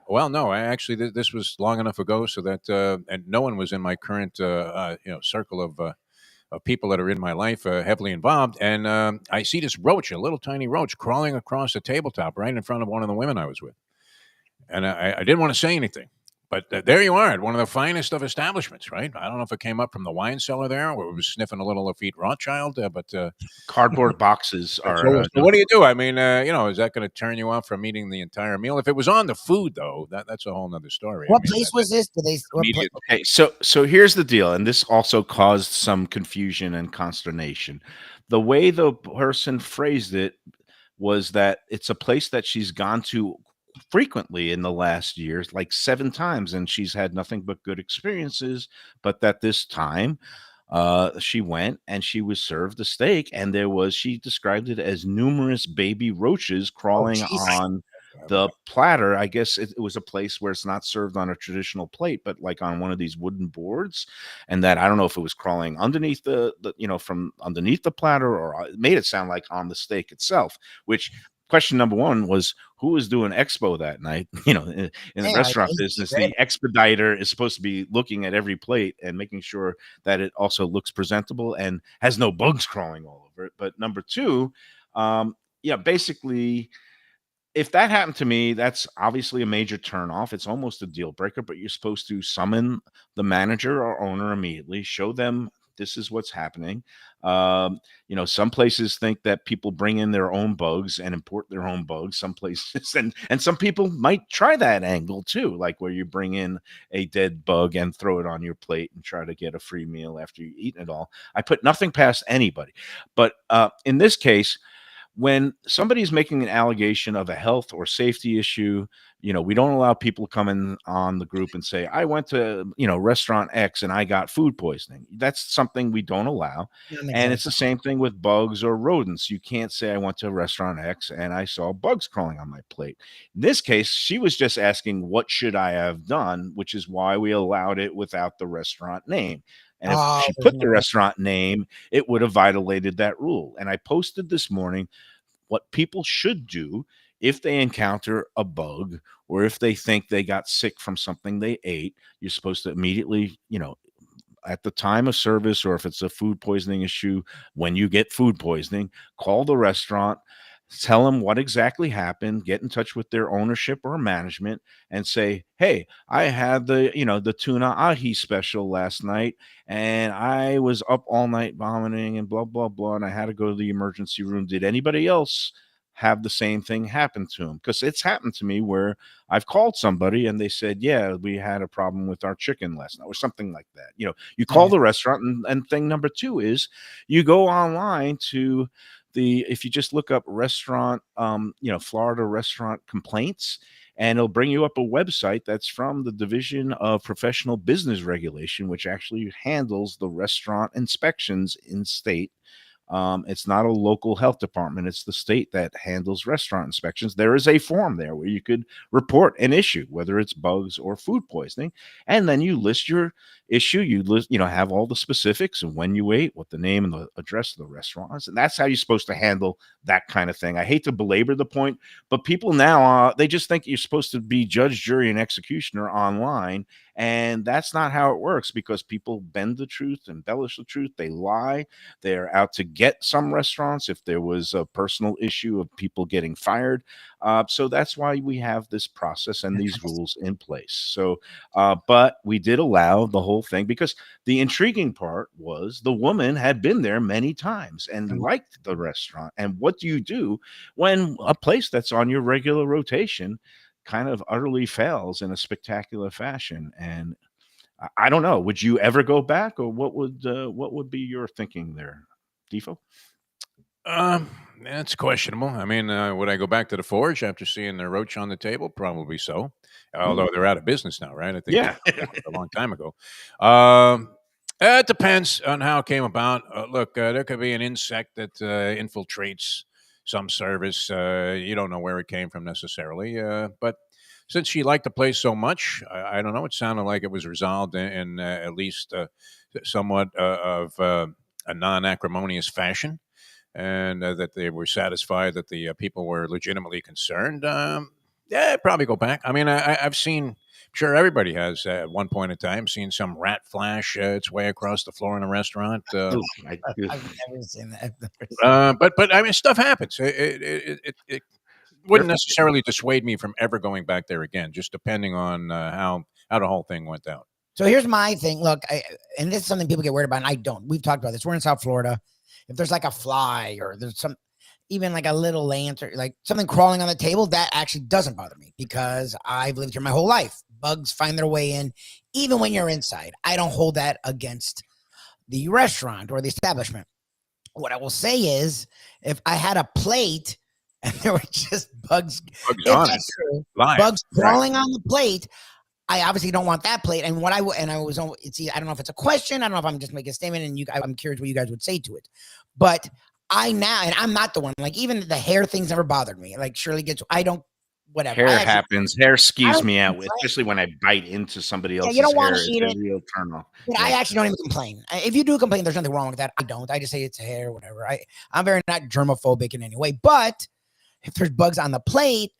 well, no, I actually this was long enough ago so that and no one was in my current circle of people that are in my life heavily involved. And I see this roach, a little tiny roach, crawling across the tabletop right in front of one of the women I was with. And I didn't want to say anything. But there you are at one of the finest of establishments, right? I don't know if it came up from the wine cellar there, or it was sniffing a little Lafitte Rothschild, but cardboard boxes are. so what do you do? I mean, is that going to turn you off from eating the entire meal? If it was on the food, though, that's a whole nother story. What place was this? Did they? What Immediate- Okay, so here's the deal, and this also caused some confusion and consternation. The way the person phrased it was that it's a place that she's gone to frequently in the last years, like 7 times, and she's had nothing but good experiences, but that this time she went and she was served a steak, and she described it as numerous baby roaches crawling Jesus. on the platter. I guess it was a place where it's not served on a traditional plate, but like on one of these wooden boards. And that I don't know if it was crawling underneath the from underneath the platter, or it made it sound like on the steak itself. Which question number one was, who was doing expo that night? In the Yeah, restaurant it's business, great. the expediter is supposed to be looking at every plate and making sure that it also looks presentable and has no bugs crawling all over it. But number two, basically, if that happened to me, that's obviously a major turnoff. It's almost a deal breaker, but you're supposed to summon the manager or owner immediately, show them this is what's happening. Some places think that people bring in their own bugs and import their own bugs. Some places, and some people might try that angle too, like where you bring in a dead bug and throw it on your plate and try to get a free meal after you've eaten it all. I put nothing past anybody. But in this case, when somebody's making an allegation of a health or safety issue, we don't allow people coming on the group and say, I went to, restaurant X and I got food poisoning. That's something we don't allow. And it's the same thing with bugs or rodents. You can't say I went to restaurant X and I saw bugs crawling on my plate. In this case, she was just asking, what should I have done? Which is why we allowed it without the restaurant name. And if she put the restaurant name, it would have violated that rule. And I posted this morning what people should do if they encounter a bug, or if they think they got sick from something they ate. You're supposed to immediately, at the time of service, or if it's a food poisoning issue, when you get food poisoning, call the restaurant, tell them what exactly happened, get in touch with their ownership or management and say, hey, I had the tuna ahi special last night and I was up all night vomiting and blah, blah, blah. And I had to go to the emergency room. Did anybody else have the same thing happen to them? Because it's happened to me where I've called somebody and they said, yeah, we had a problem with our chicken last night, or something like that. You call the restaurant, and thing number two is you go online to if you just look up restaurant, Florida restaurant complaints, and it'll bring you up a website that's from the Division of Professional Business Regulation, which actually handles the restaurant inspections in state. It's not a local health department. It's the state that handles restaurant inspections. There is a form there where you could report an issue, whether it's bugs or food poisoning. And then you list your issue. You list, have all the specifics and when you ate, what the name and the address of the restaurant is. And that's how you're supposed to handle that kind of thing. I hate to belabor the point, but people now, they just think you're supposed to be judge, jury, and executioner online And that's not how it works, because people bend the truth, embellish the truth, they lie. They're out to get some restaurants if there was a personal issue of people getting fired. So that's why we have this process and these rules in place. So, but we did allow the whole thing, because the intriguing part was the woman had been there many times and liked the restaurant. And what do you do when a place that's on your regular rotation kind of utterly fails in a spectacular fashion? And I don't know, would you ever go back, or what would be your thinking there, Defo? That's questionable. I mean, would I go back to the Forge after seeing the roach on the table? Probably so. Although they're out of business now, right? I think Yeah. a long time ago. It depends on how it came about. Look, there could be an insect that infiltrates some service. You don't know where it came from necessarily. But since she liked the place so much, I don't know. It sounded like it was resolved in at least somewhat of a non-acrimonious fashion, and that they were satisfied that the people were legitimately concerned. Yeah, I'd probably go back. I mean, I've seen, sure, everybody has at one point in time seen some rat flash its way across the floor in a restaurant. Ooh, I've never seen that. But I mean, stuff happens. It wouldn't necessarily dissuade me from ever going back there again, just depending on how the whole thing went down. So here's my thing. Look, and this is something people get worried about, and I don't. We've talked about this. We're in South Florida. If there's like a fly, or there's even like a little ant, or like something crawling on the table, that actually doesn't bother me, because I've lived here my whole life. Bugs find their way in, even when you're inside. I don't hold that against the restaurant or the establishment. What I will say is, if I had a plate and there were just bugs on it, bugs crawling on the plate, I obviously don't want that plate. And I don't know if it's a question. I don't know if I'm just making a statement, and I'm curious what you guys would say to it. But and I'm not the one, like, even the hair things never bothered me. Like, Shirley gets, I don't, whatever. Hair happens. Hair skews me out, especially when I bite into somebody else's you don't hair. want to eat it's it. a real turn off. But I actually don't even complain. If you do complain, there's nothing wrong with that. I don't. I just say it's hair, whatever. I'm very not germophobic in any way. But if there's bugs on the plate,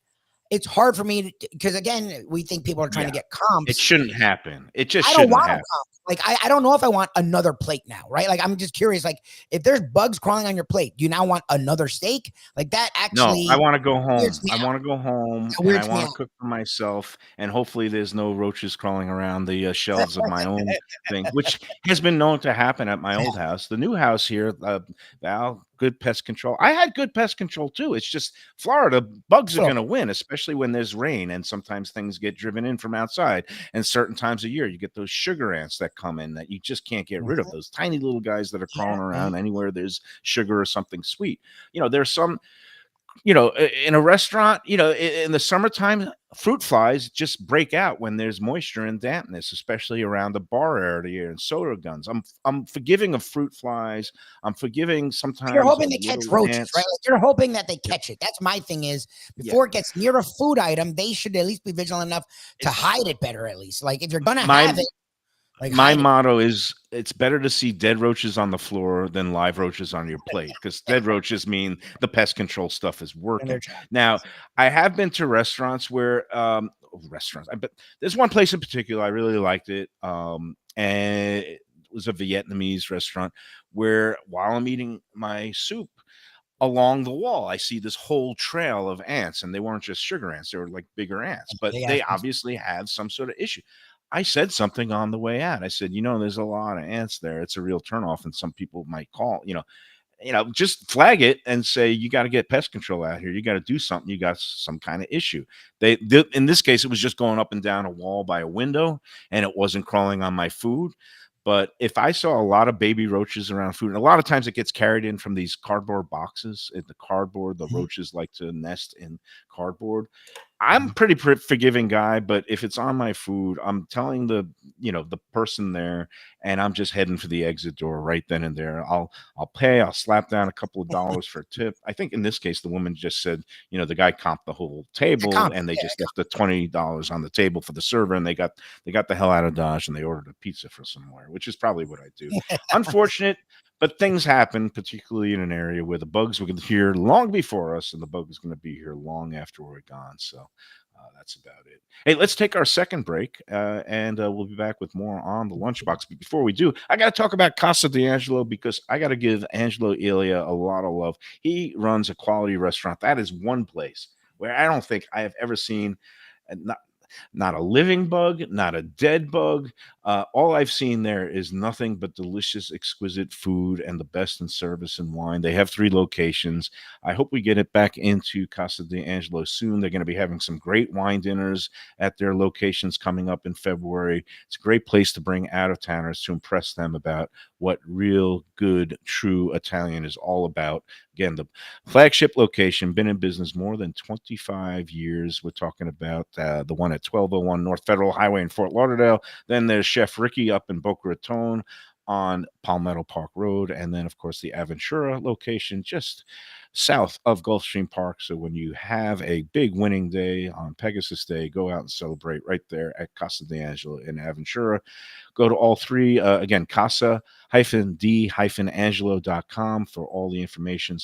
it's hard for me because, again, we think people are trying to get comps. It shouldn't happen. It just I shouldn't don't want happen. comps. Like, I don't know if I want another plate now, right? Like, I'm just curious. Like, if there's bugs crawling on your plate, do you now want another steak? Like, that actually. No, I want to go home. I want to go home, and I want to cook for myself. And hopefully there's no roaches crawling around the shelves of my own thing, which has been known to happen at my old house. The new house here, Val, good pest control. I had good pest control too. It's just Florida, bugs are going to win, especially when there's rain, and sometimes things get driven in from outside. And certain times of year, you get those sugar ants that come in that you just can't get rid of. Those tiny little guys that are crawling around anywhere there's sugar or something sweet. There's some, in a restaurant, in the summertime, fruit flies just break out when there's moisture and dampness, especially around the bar area and soda guns. I'm forgiving of fruit flies. I'm forgiving sometimes. You're hoping they catch roaches, ants. right? Like, you're hoping that they catch it. That's my thing is, before it gets near a food item, they should at least be vigilant enough to hide it better, at least. Like, if you're going to have it. Like, my motto is, it's better to see dead roaches on the floor than live roaches on your plate, because dead roaches mean the pest control stuff is working. Now, I have been to restaurants where but there's one place in particular I really liked it, and it was a Vietnamese restaurant where, while I'm eating my soup, along the wall, I see this whole trail of ants, and they weren't just sugar ants; they were like bigger ants, but they obviously have some sort of issue. I said something on the way out. I said, there's a lot of ants there. It's a real turnoff. And some people might call, just flag it and say, you got to get pest control out here. You got to do something. You got some kind of issue. In this case, it was just going up and down a wall by a window, and it wasn't crawling on my food. But if I saw a lot of baby roaches around food, and a lot of times it gets carried in from these cardboard boxes, the roaches like to nest in cardboard. I'm pretty forgiving guy, but if it's on my food, I'm telling the person there, and I'm just heading for the exit door right then and there. I'll pay. I'll slap down a couple of dollars for a tip. I think in this case, the woman just said, the guy comped the whole table, and they just left the $20 on the table for the server, and they got the hell out of Dodge, and they ordered a pizza from somewhere, which is probably what I do. Unfortunate. But things happen, particularly in an area where the bugs were here long before us, and the bug is going to be here long after we're gone. So That's about it. Hey, let's take our second break, and we'll be back with more on the Lunchbox. But before we do, I got to talk about Casa d'Angelo because I got to give Angelo Elia a lot of love. He runs a quality restaurant. That is one place where I don't think I have ever seen, not a living bug, not a dead bug. All I've seen there is nothing but delicious, exquisite food and the best in service and wine. They have 3 locations. I hope we get it back into Casa d'Angelo soon. They're going to be having some great wine dinners at their locations coming up in February. It's a great place to bring out-of-towners to impress them about what real, good, true Italian is all about. Again, the flagship location, been in business more than 25 years. We're talking about the one at 1201 North Federal Highway in Fort Lauderdale. Then there's Chef Ricky up in Boca Raton on Palmetto Park Road. And then, of course, the Aventura location just south of Gulfstream Park. So when you have a big winning day on Pegasus Day, go out and celebrate right there at Casa d'Angelo in Aventura. Go to all 3, again, casa-d-angelo.com for all the information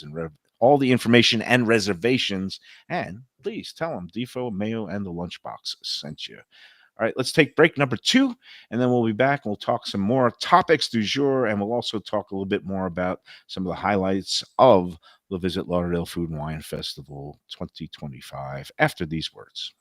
and reservations. And please tell them Defo, Mayo, and the Lunchbox sent you. All right, let's take break number 2, and then we'll be back and we'll talk some more topics du jour, and we'll also talk a little bit more about some of the highlights of the Visit Lauderdale Food and Wine Festival 2025 after these words.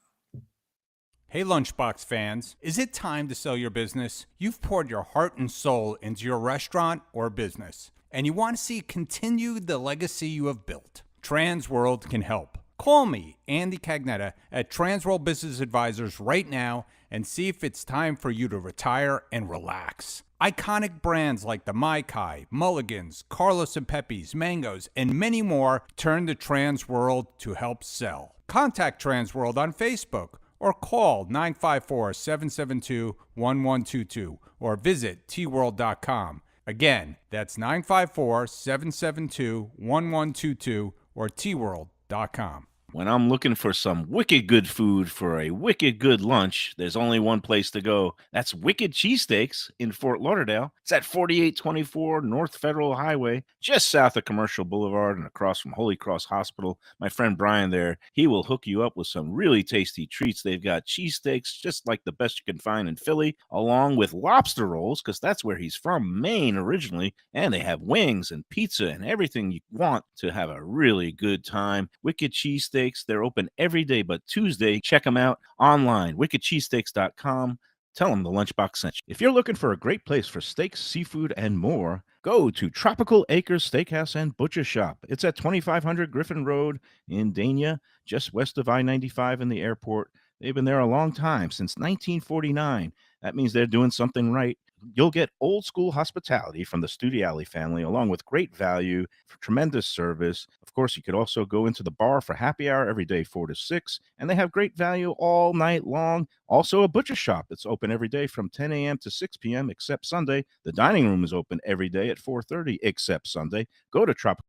Hey Lunchbox fans, is it time to sell your business? You've poured your heart and soul into your restaurant or business, and you want to see continue the legacy you have built. Transworld can help. Call me, Andy Cagnetta, at Transworld Business Advisors right now and see if it's time for you to retire and relax. Iconic brands like the Mai Kai, Mulligan's, Carlos and Pepe's, Mangoes, and many more turn to Transworld to help sell. Contact Transworld on Facebook or call 954-772-1122 or visit tworld.com. Again, that's 954-772-1122 or tworld.com. When I'm looking for some wicked good food for a wicked good lunch, there's only one place to go. That's Wicked Cheesesteaks in Fort Lauderdale. It's at 4824 North Federal Highway, just south of Commercial Boulevard and across from Holy Cross Hospital. My friend Brian there, he will hook you up with some really tasty treats. They've got cheesesteaks, just like the best you can find in Philly, along with lobster rolls, because that's where he's from, Maine originally. And they have wings and pizza and everything you want to have a really good time. Wicked Cheesesteaks. They're open every day but Tuesday. Check them out online, wickedcheesesteaks.com. Tell them the Lunchbox sent you. If you're looking for a great place for steaks, seafood, and more, go to Tropical Acres Steakhouse and Butcher Shop. It's at 2500 Griffin Road in Dania, just west of I-95 in the airport. They've been there a long time, since 1949. That means they're doing something right. You'll get old school hospitality from the Studiali family, along with great value, for tremendous service. Of course, you could also go into the bar for happy hour every day, 4 to 6, and they have great value all night long. Also, a butcher shop that's open every day from 10 a.m. to 6 p.m. except Sunday. The dining room is open every day at 4:30 except Sunday. Go to Tropical.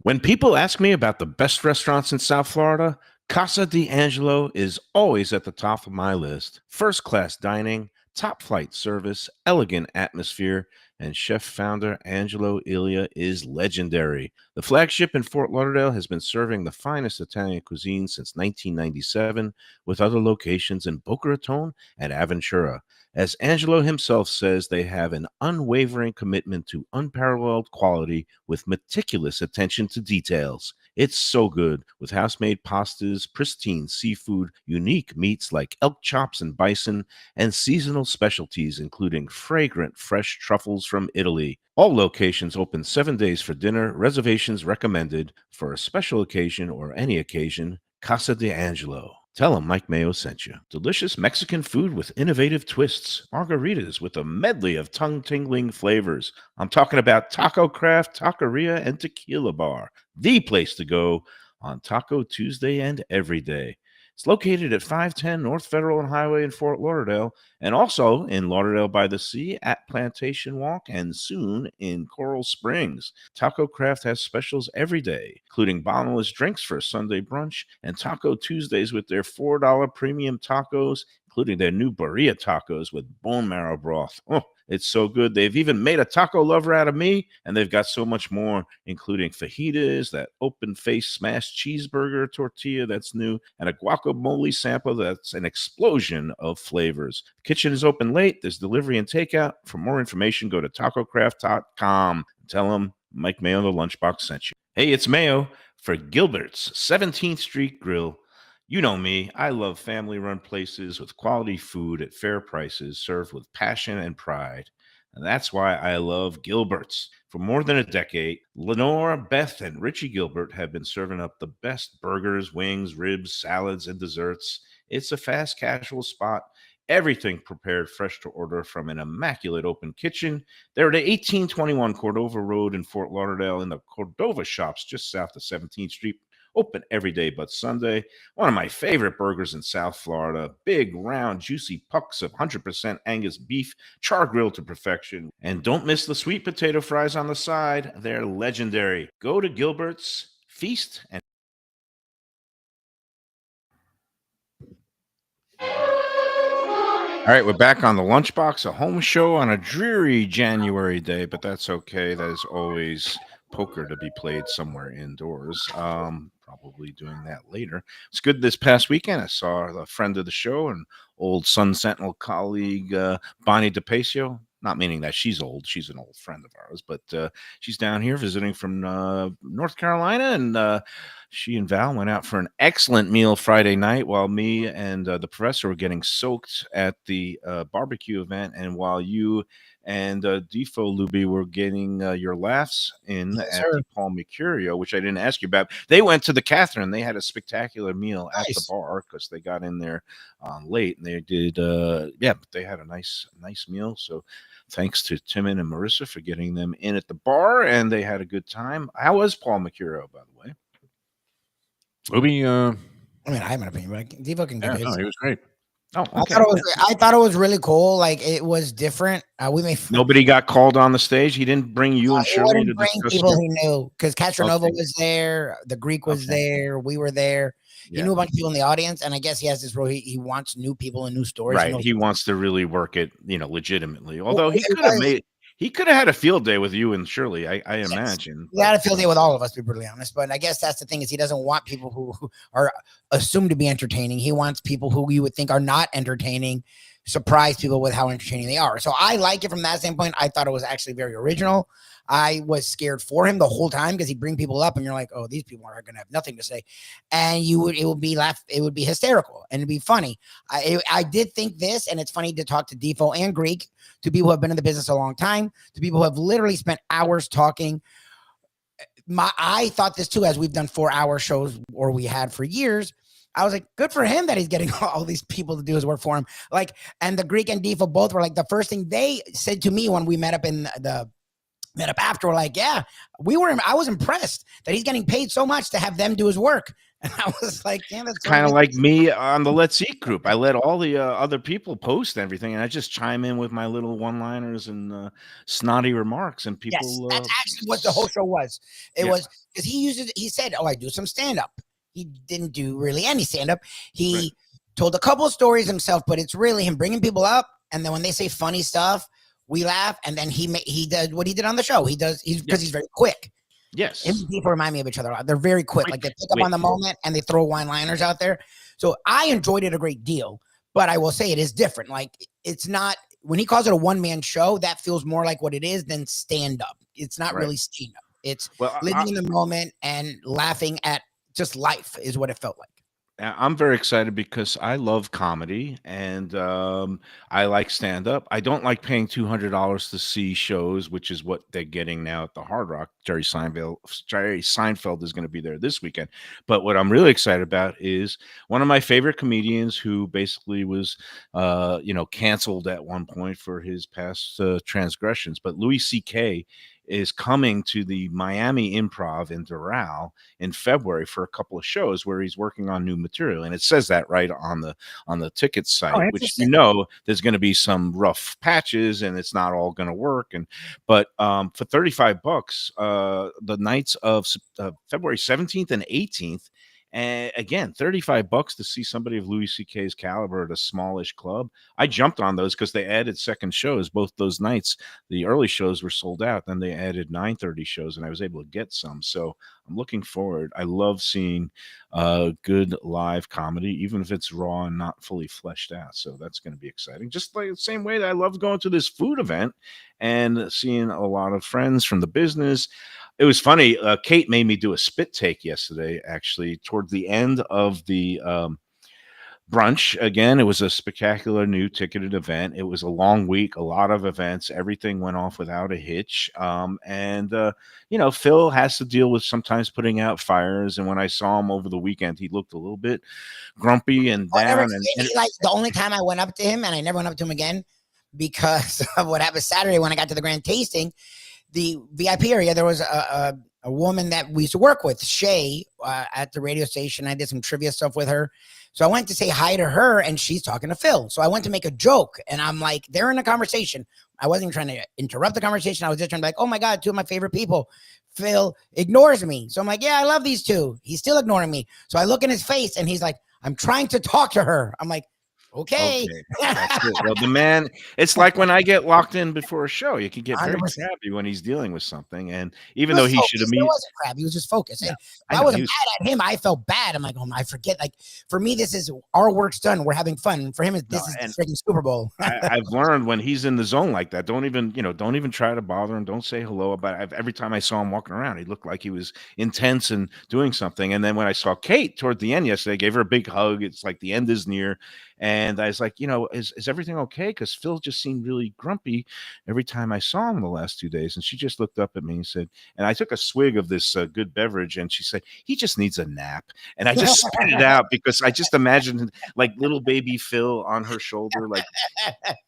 When people ask me about the best restaurants in South Florida, Casa d'Angelo is always at the top of my list. First-class dining, top-flight service, elegant atmosphere, and chef-founder Angelo Elia is legendary. The flagship in Fort Lauderdale has been serving the finest Italian cuisine since 1997, with other locations in Boca Raton and Aventura. As Angelo himself says, they have an unwavering commitment to unparalleled quality with meticulous attention to details. It's so good, with house-made pastas, pristine seafood, unique meats like elk chops and bison, and seasonal specialties including fragrant fresh truffles from Italy. All locations open 7 days for dinner. Reservations recommended. For a special occasion or any occasion, Casa d'Angelo. Tell them Mike Mayo sent you. Delicious Mexican food with innovative twists. Margaritas with a medley of tongue-tingling flavors. I'm talking about Taco Craft, Taqueria, and Tequila Bar. The place to go on Taco Tuesday and every day. It's located at 510 North Federal and Highway in Fort Lauderdale, and also in Lauderdale by the Sea at Plantation Walk, and soon in Coral Springs. Taco Craft has specials every day, including bottomless drinks for a Sunday brunch, and Taco Tuesdays with their $4 premium tacos, including their new birria tacos with bone marrow broth. Oh, It's so good. They've even made a taco lover out of me, and they've got so much more, including fajitas, that open-faced smashed cheeseburger tortilla that's new, and a guacamole sample that's an explosion of flavors. The kitchen is open late. There's delivery and takeout. For more information, go to tacocraft.com. Tell them Mike Mayo, the Lunchbox, sent you. Hey, it's Mayo for Gilbert's 17th Street Grill. You know me. I love family-run places with quality food at fair prices, served with passion and pride. And that's why I love Gilbert's. For more than a decade, Lenore, Beth, and Richie Gilbert have been serving up the best burgers, wings, ribs, salads, and desserts. It's a fast casual spot. Everything prepared fresh to order from an immaculate open kitchen. They're at 1821 Cordova Road in Fort Lauderdale in the Cordova Shops just south of 17th Street. Open every day but Sunday. One of my favorite burgers in South Florida. Big, round, juicy pucks of 100% Angus beef, char grilled to perfection. And don't miss the sweet potato fries on the side. They're legendary. Go to Gilbert's, feast, and all right, we're back on the Lunchbox, a home show on a dreary January day, but that's okay. That is always poker to be played somewhere indoors. Probably doing that later. It's good this past weekend. I saw a friend of the show and old Sun Sentinel colleague, Bonnie DePacio. Not meaning that she's old. She's an old friend of ours, but she's down here visiting from North Carolina, and she and Val went out for an excellent meal Friday night while me and the professor were getting soaked at the barbecue event, and while you and Defo Lubie were getting your laughs in at the Paul Mercurio, which I didn't ask you about. They went to the Catherine. They had a spectacular meal at the bar because they got in there late, and they did, but they had a nice meal. So thanks to Timon and Marissa for getting them in at the bar, and they had a good time. How was Paul Mercurio, by the way? Lubie, I mean, I have an opinion, but Devo can give his. No, he was great. Oh, okay. I thought it was really cool. Like, it was different. Nobody got called on the stage. He didn't bring you and Shirley to bring discuss people he knew, because Castronova was there, the Greek was there, we were there. He knew a bunch of people in the audience, and I guess he has this role. He wants new people and new stories. Right. He wants to really work it, legitimately. Although he could have had a field day with you and Shirley, I imagine. He had a field day with all of us, to be brutally honest. But I guess that's the thing, is he doesn't want people who are assumed to be entertaining. He wants people who you would think are not entertaining, surprise people with how entertaining they are. So I like it from that standpoint. I thought it was actually very original. I was scared for him the whole time because he'd bring people up and you're like, oh, these people are going to have nothing to say. And it would be hysterical and it'd be funny. I did think this, and it's funny to talk to Defo and Greek, to people who have been in the business a long time, to people who have literally spent hours talking. I thought this too, as we've done 4-hour shows, or we had for years. I was like, good for him that he's getting all these people to do his work for him. Like, and the Greek and Defo both were like, the first thing they said to me when we met up after, we're like, I was impressed that he's getting paid so much to have them do his work. And I was like, damn, that's kind of like me on the Let's Eat group. I let all the other people post everything, and I just chime in with my little one-liners and snotty remarks. And people, yes, that's actually what the whole show was. It was because he said, oh, I do some stand-up. He didn't do really any stand-up. He told a couple of stories himself, but it's really him bringing people up. And then when they say funny stuff, we laugh. And then he does what he did on the show. He's very quick. Yes. People remind me of each other. They're very quick. Like, they pick up on the moment and they throw one-liners out there. So I enjoyed it a great deal, but I will say it is different. Like, it's not, when he calls it a one-man show, that feels more like what it is than stand-up. It's not really stand-up. It's living in the moment and laughing at just life is what it felt like. I'm very excited because I love comedy and I like stand-up. I don't like paying $200 to see shows, which is what they're getting now at the Hard Rock. Jerry Seinfeld is going to be there this weekend. But what I'm really excited about is one of my favorite comedians, who basically was, canceled at one point for his past transgressions. But Louis C.K. is coming to the Miami Improv in Doral in February for a couple of shows where he's working on new material, and it says that right on the ticket site, which there's going to be some rough patches and it's not all going to work. But for $35, the nights of February 17th and 18th And again, $35 to see somebody of Louis C.K.'s caliber at a smallish club. I jumped on those because they added second shows both those nights. The early shows were sold out. Then they added 9:30 shows, and I was able to get some. So I'm looking forward. I love seeing good live comedy, even if it's raw and not fully fleshed out. So that's going to be exciting. Just like the same way that I love going to this food event and seeing a lot of friends from the business. It was funny. Kate made me do a spit take yesterday, actually, toward the end of the brunch. Again, it was a spectacular new ticketed event. It was a long week, a lot of events. Everything went off without a hitch. Phil has to deal with sometimes putting out fires. And when I saw him over the weekend, he looked a little bit grumpy and down. Like the only time I went up to him, and I never went up to him again because of what happened Saturday when I got to the grand tasting, the VIP area, there was a woman that we used to work with, Shay, at the radio station. I did some trivia stuff with her. So I went to say hi to her, and she's talking to Phil. So I went to make a joke, and I'm like, they're in a conversation. I wasn't trying to interrupt the conversation. I was just trying to be like, oh my God, two of my favorite people. Phil ignores me. So I'm like, yeah, I love these two. He's still ignoring me. So I look in his face, and he's like, I'm trying to talk to her. I'm like, okay. That's it. Well, the man, it's like when I get locked in before a show, you can get very 100%. crabby when he's dealing with something. And even though he should have He wasn't crab, he was just focused. Yeah, I wasn't mad at him. I felt bad. I'm like, oh, I forget. Like for me, this is our work's done. We're having fun. For him, this is the freaking Super Bowl. I've learned when he's in the zone like that, don't even try to bother him. Don't say hello about it. Every time I saw him walking around, he looked like he was intense and doing something. And then when I saw Kate toward the end yesterday, I gave her a big hug. It's like the end is near. And I was like, is everything okay? Because Phil just seemed really grumpy every time I saw him the last 2 days. And she just looked up at me and said, and I took a swig of this good beverage, and she said, he just needs a nap. And I just spit it out because I just imagined like little baby Phil on her shoulder, like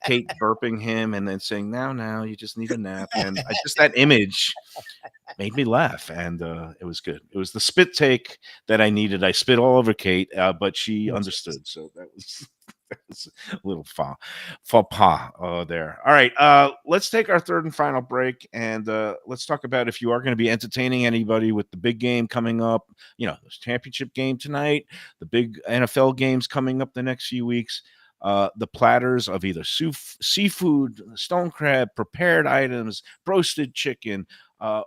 Kate burping him and then saying, now, you just need a nap. And just that image made me laugh, and it was good. It was the spit take that I needed. I spit all over Kate, but she understood. So that was a little faux pas there. All right, let's take our third and final break, and let's talk about if you are going to be entertaining anybody with the big game coming up. There's championship game tonight, the big NFL games coming up the next few weeks. The platters of either seafood, stone crab, prepared items, roasted chicken,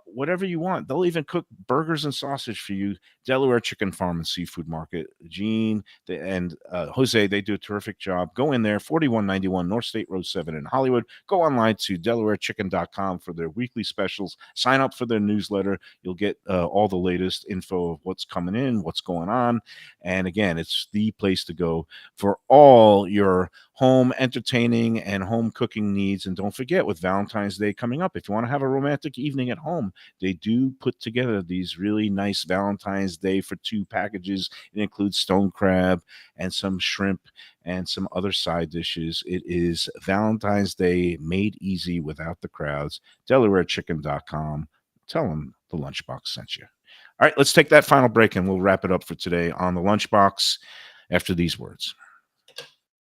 whatever you want. They'll even cook burgers and sausage for you. Delaware Chicken Farm and Seafood Market. Gene and Jose, they do a terrific job. Go in there, 4191 North State Road 7 in Hollywood. Go online to DelawareChicken.com for their weekly specials. Sign up for their newsletter. You'll get all the latest info of what's coming in, what's going on. And again, it's the place to go for all your home entertaining and home cooking needs. And don't forget, with Valentine's Day coming up, if you want to have a romantic evening at home, they do put together these really nice Valentine's Day for two packages. It includes stone crab and some shrimp and some other side dishes. It is Valentine's Day made easy without the crowds. DelawareChicken.com. Tell them the Lunchbox sent you. All right, let's take that final break, and we'll wrap it up for today on the Lunchbox after these words.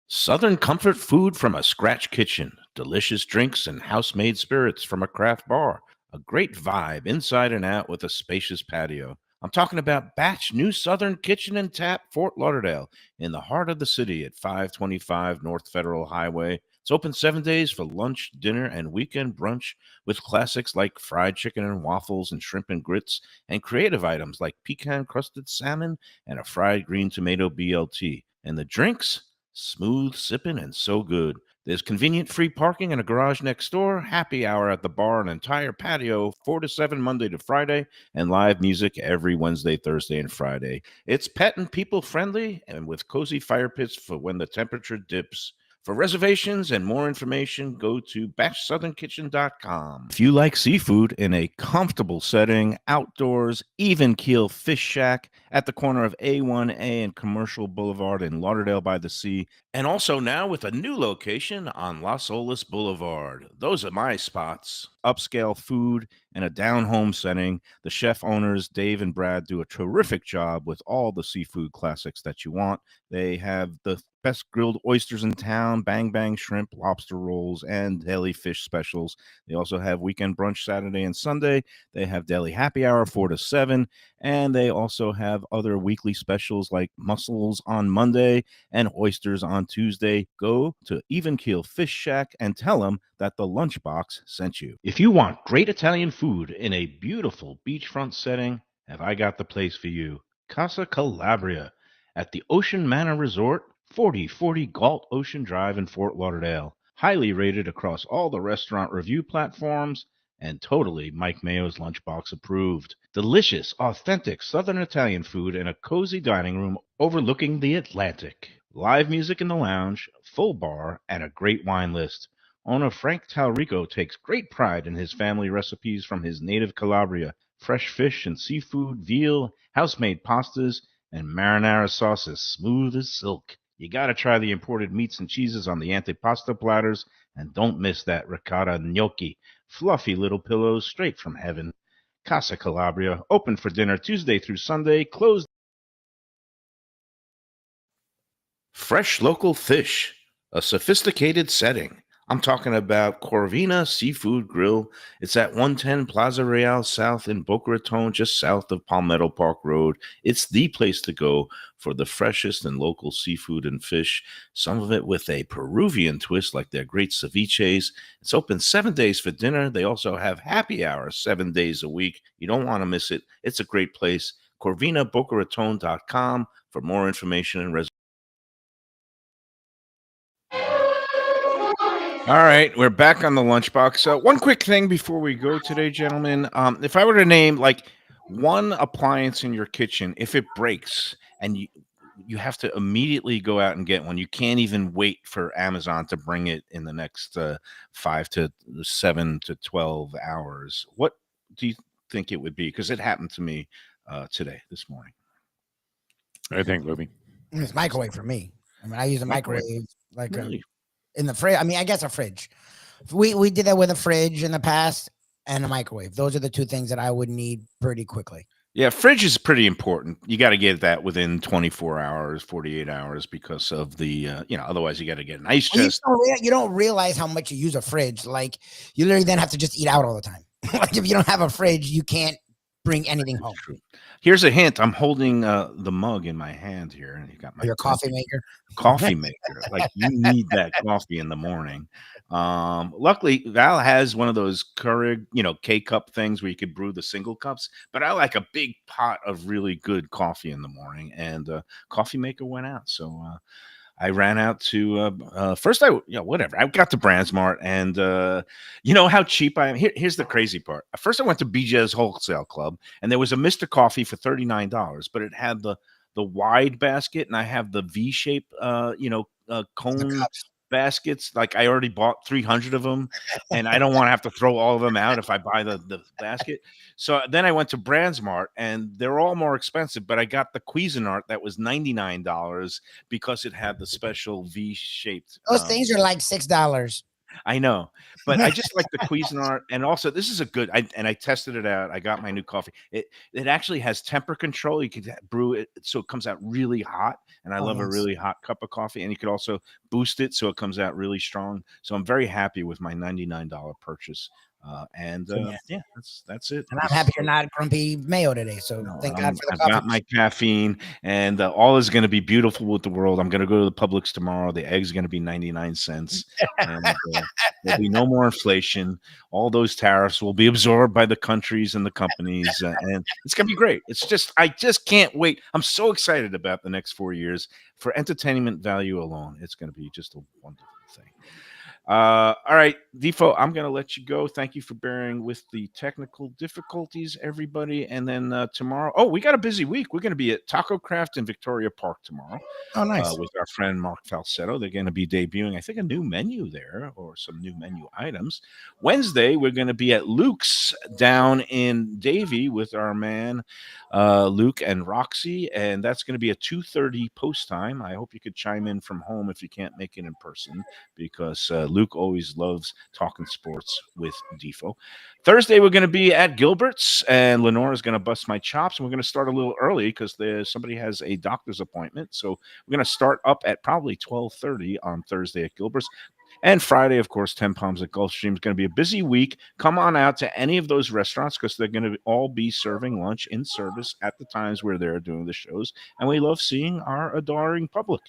Southern comfort food from a scratch kitchen, delicious drinks and house-made spirits from a craft bar, a great vibe inside and out with a spacious patio. I'm talking about Batch New Southern Kitchen and Tap, Fort Lauderdale, in the heart of the city at 525 North Federal Highway. It's open 7 days for lunch, dinner, and weekend brunch with classics like fried chicken and waffles and shrimp and grits, and creative items like pecan-crusted salmon and a fried green tomato BLT. And the drinks? Smooth sipping and so good. There's convenient free parking and a garage next door, happy hour at the bar, an entire patio, 4 to 7 Monday to Friday, and live music every Wednesday, Thursday, and Friday. It's pet and people friendly and with cozy fire pits for when the temperature dips. For reservations and more information, go to BatchSouthernKitchen.com. If you like seafood in a comfortable setting, outdoors, even keel fish shack at the corner of A1A and Commercial Boulevard in Lauderdale by the Sea, and also now with a new location on Las Olas Boulevard. Those are my spots. Upscale food in a down-home setting. The chef owners, Dave and Brad, do a terrific job with all the seafood classics that you want. They have the best grilled oysters in town, bang bang shrimp, lobster rolls, and deli fish specials. They also have weekend brunch Saturday and Sunday. They have deli happy hour 4 to 7, and they also have other weekly specials like mussels on Monday and oysters on Tuesday. Go to Even Keel Fish Shack and tell them that the Lunchbox sent you. If you want great Italian food in a beautiful beachfront setting, have I got the place for you. Casa Calabria at the Ocean Manor Resort, 4040 Galt Ocean Drive in Fort Lauderdale. Highly rated across all the restaurant review platforms and totally Mike Mayo's Lunchbox approved. Delicious, authentic Southern Italian food in a cozy dining room overlooking the Atlantic. Live music in the lounge, full bar, and a great wine list. Owner Frank Talrico takes great pride in his family recipes from his native Calabria. Fresh fish and seafood, veal, house-made pastas, and marinara sauces smooth as silk. You gotta try the imported meats and cheeses on the antipasta platters, and don't miss that ricotta gnocchi. Fluffy little pillows straight from heaven. Casa Calabria, open for dinner Tuesday through Sunday, closed. Fresh local fish, a sophisticated setting. I'm talking about Corvina Seafood Grill. It's at 110 Plaza Real South in Boca Raton, just south of Palmetto Park Road. It's the place to go for the freshest and local seafood and fish, some of it with a Peruvian twist like their great ceviches. It's open 7 days for dinner. They also have happy hour 7 days a week. You don't want to miss it. It's a great place. CorvinaBocaRaton.com for more information and reservations. All right, we're back on the Lunchbox. One quick thing before we go today, gentlemen. If I were to name like one appliance in your kitchen, if it breaks and you have to immediately go out and get one, you can't even wait for Amazon to bring it in the next 5 to 7 to 12 hours. What do you think it would be? Because it happened to me this morning. I think, Lubie. It's microwave for me. I mean, I use a microwave like Really? in the fridge. I mean, I guess a fridge. We did that with a fridge in the past and a microwave. Those are the two things that I would need pretty quickly. Yeah, fridge is pretty important. You got to get that within 24 hours, 48 hours because of the, otherwise you got to get an ice chest. You don't realize how much you use a fridge. Like, you literally then have to just eat out all the time. Like, if you don't have a fridge, you can't bring anything home. True. Here's a hint. I'm holding the mug in my hand here, and you got my Your coffee maker. Coffee maker. Like, you need that coffee in the morning. Luckily, Val has one of those Keurig, K-cup things where you could brew the single cups. But I like a big pot of really good coffee in the morning, and coffee maker went out. So I ran out to first. Whatever. I got to Brandsmart, and you know how cheap I am. Here's the crazy part. First, I went to BJ's Wholesale Club, and there was a Mr. Coffee for $39, but it had the wide basket, and I have the V-shape, cone baskets. Like, I already bought 300 of them, and I don't want to have to throw all of them out if I buy the basket. So then I went to Brandsmart, and they're all more expensive, but I got the Cuisinart that was $99 because it had the special V-shaped. Those things are like $6. I know, but I just like the Cuisinart, and also this is a good. I tested it out. I got my new coffee. It actually has temper control. You could brew it so it comes out really hot, and I love a really hot cup of coffee. And you could also boost it so it comes out really strong. So I'm very happy with my $99 purchase. That's it. And I'm happy you're not grumpy Mayo today. So thank God for the coffee. I've got my caffeine, and all is going to be beautiful with the world. I'm going to go to the Publix tomorrow. The egg's going to be 99 cents. And there'll be no more inflation. All those tariffs will be absorbed by the countries and the companies, and it's going to be great. I just can't wait. I'm so excited about the next 4 years. For entertainment value alone, it's going to be just a wonderful thing. All right, Defo, I'm going to let you go. Thank you for bearing with the technical difficulties, everybody. And then tomorrow, we got a busy week. We're going to be at Taco Craft in Victoria Park tomorrow. Oh, nice. With our friend Mark Falsetto. They're going to be debuting, I think, a new menu there or some new menu items. Wednesday, we're going to be at Luke's down in Davie with our man Luke and Roxy, and that's going to be a 2:30 post time. I hope you could chime in from home if you can't make it in person, because Luke always loves talking sports with Defo. Thursday, we're going to be at Gilbert's, and Lenora's going to bust my chops. And we're going to start a little early because somebody has a doctor's appointment. So we're going to start up at probably 12:30 on Thursday at Gilbert's. And Friday, of course, 10 Palms at Gulfstream is going to be a busy week. Come on out to any of those restaurants because they're going to all be serving lunch in service at the times where they're doing the shows. And we love seeing our adoring public.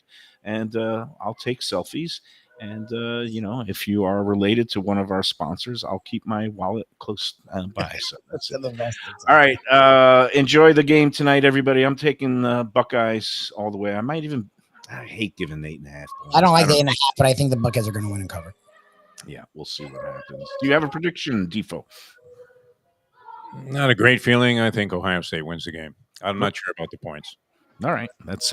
And I'll take selfies. And, if you are related to one of our sponsors, I'll keep my wallet close by. So that's it. All right. Enjoy the game tonight, everybody. I'm taking Buckeyes all the way. I hate giving 8.5 points. I don't like the 8.5, but I think the Buckeyes are going to win and cover. Yeah, we'll see what happens. Do you have a prediction, Defo? Not a great feeling. I think Ohio State wins the game. I'm not sure about the points. All right. That's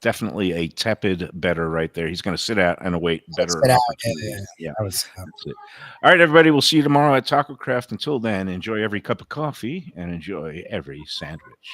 definitely a tepid better right there. He's going to sit out and await better opportunities. Yeah. That's it. All right, everybody. We'll see you tomorrow at Taco Craft. Until then, enjoy every cup of coffee and enjoy every sandwich.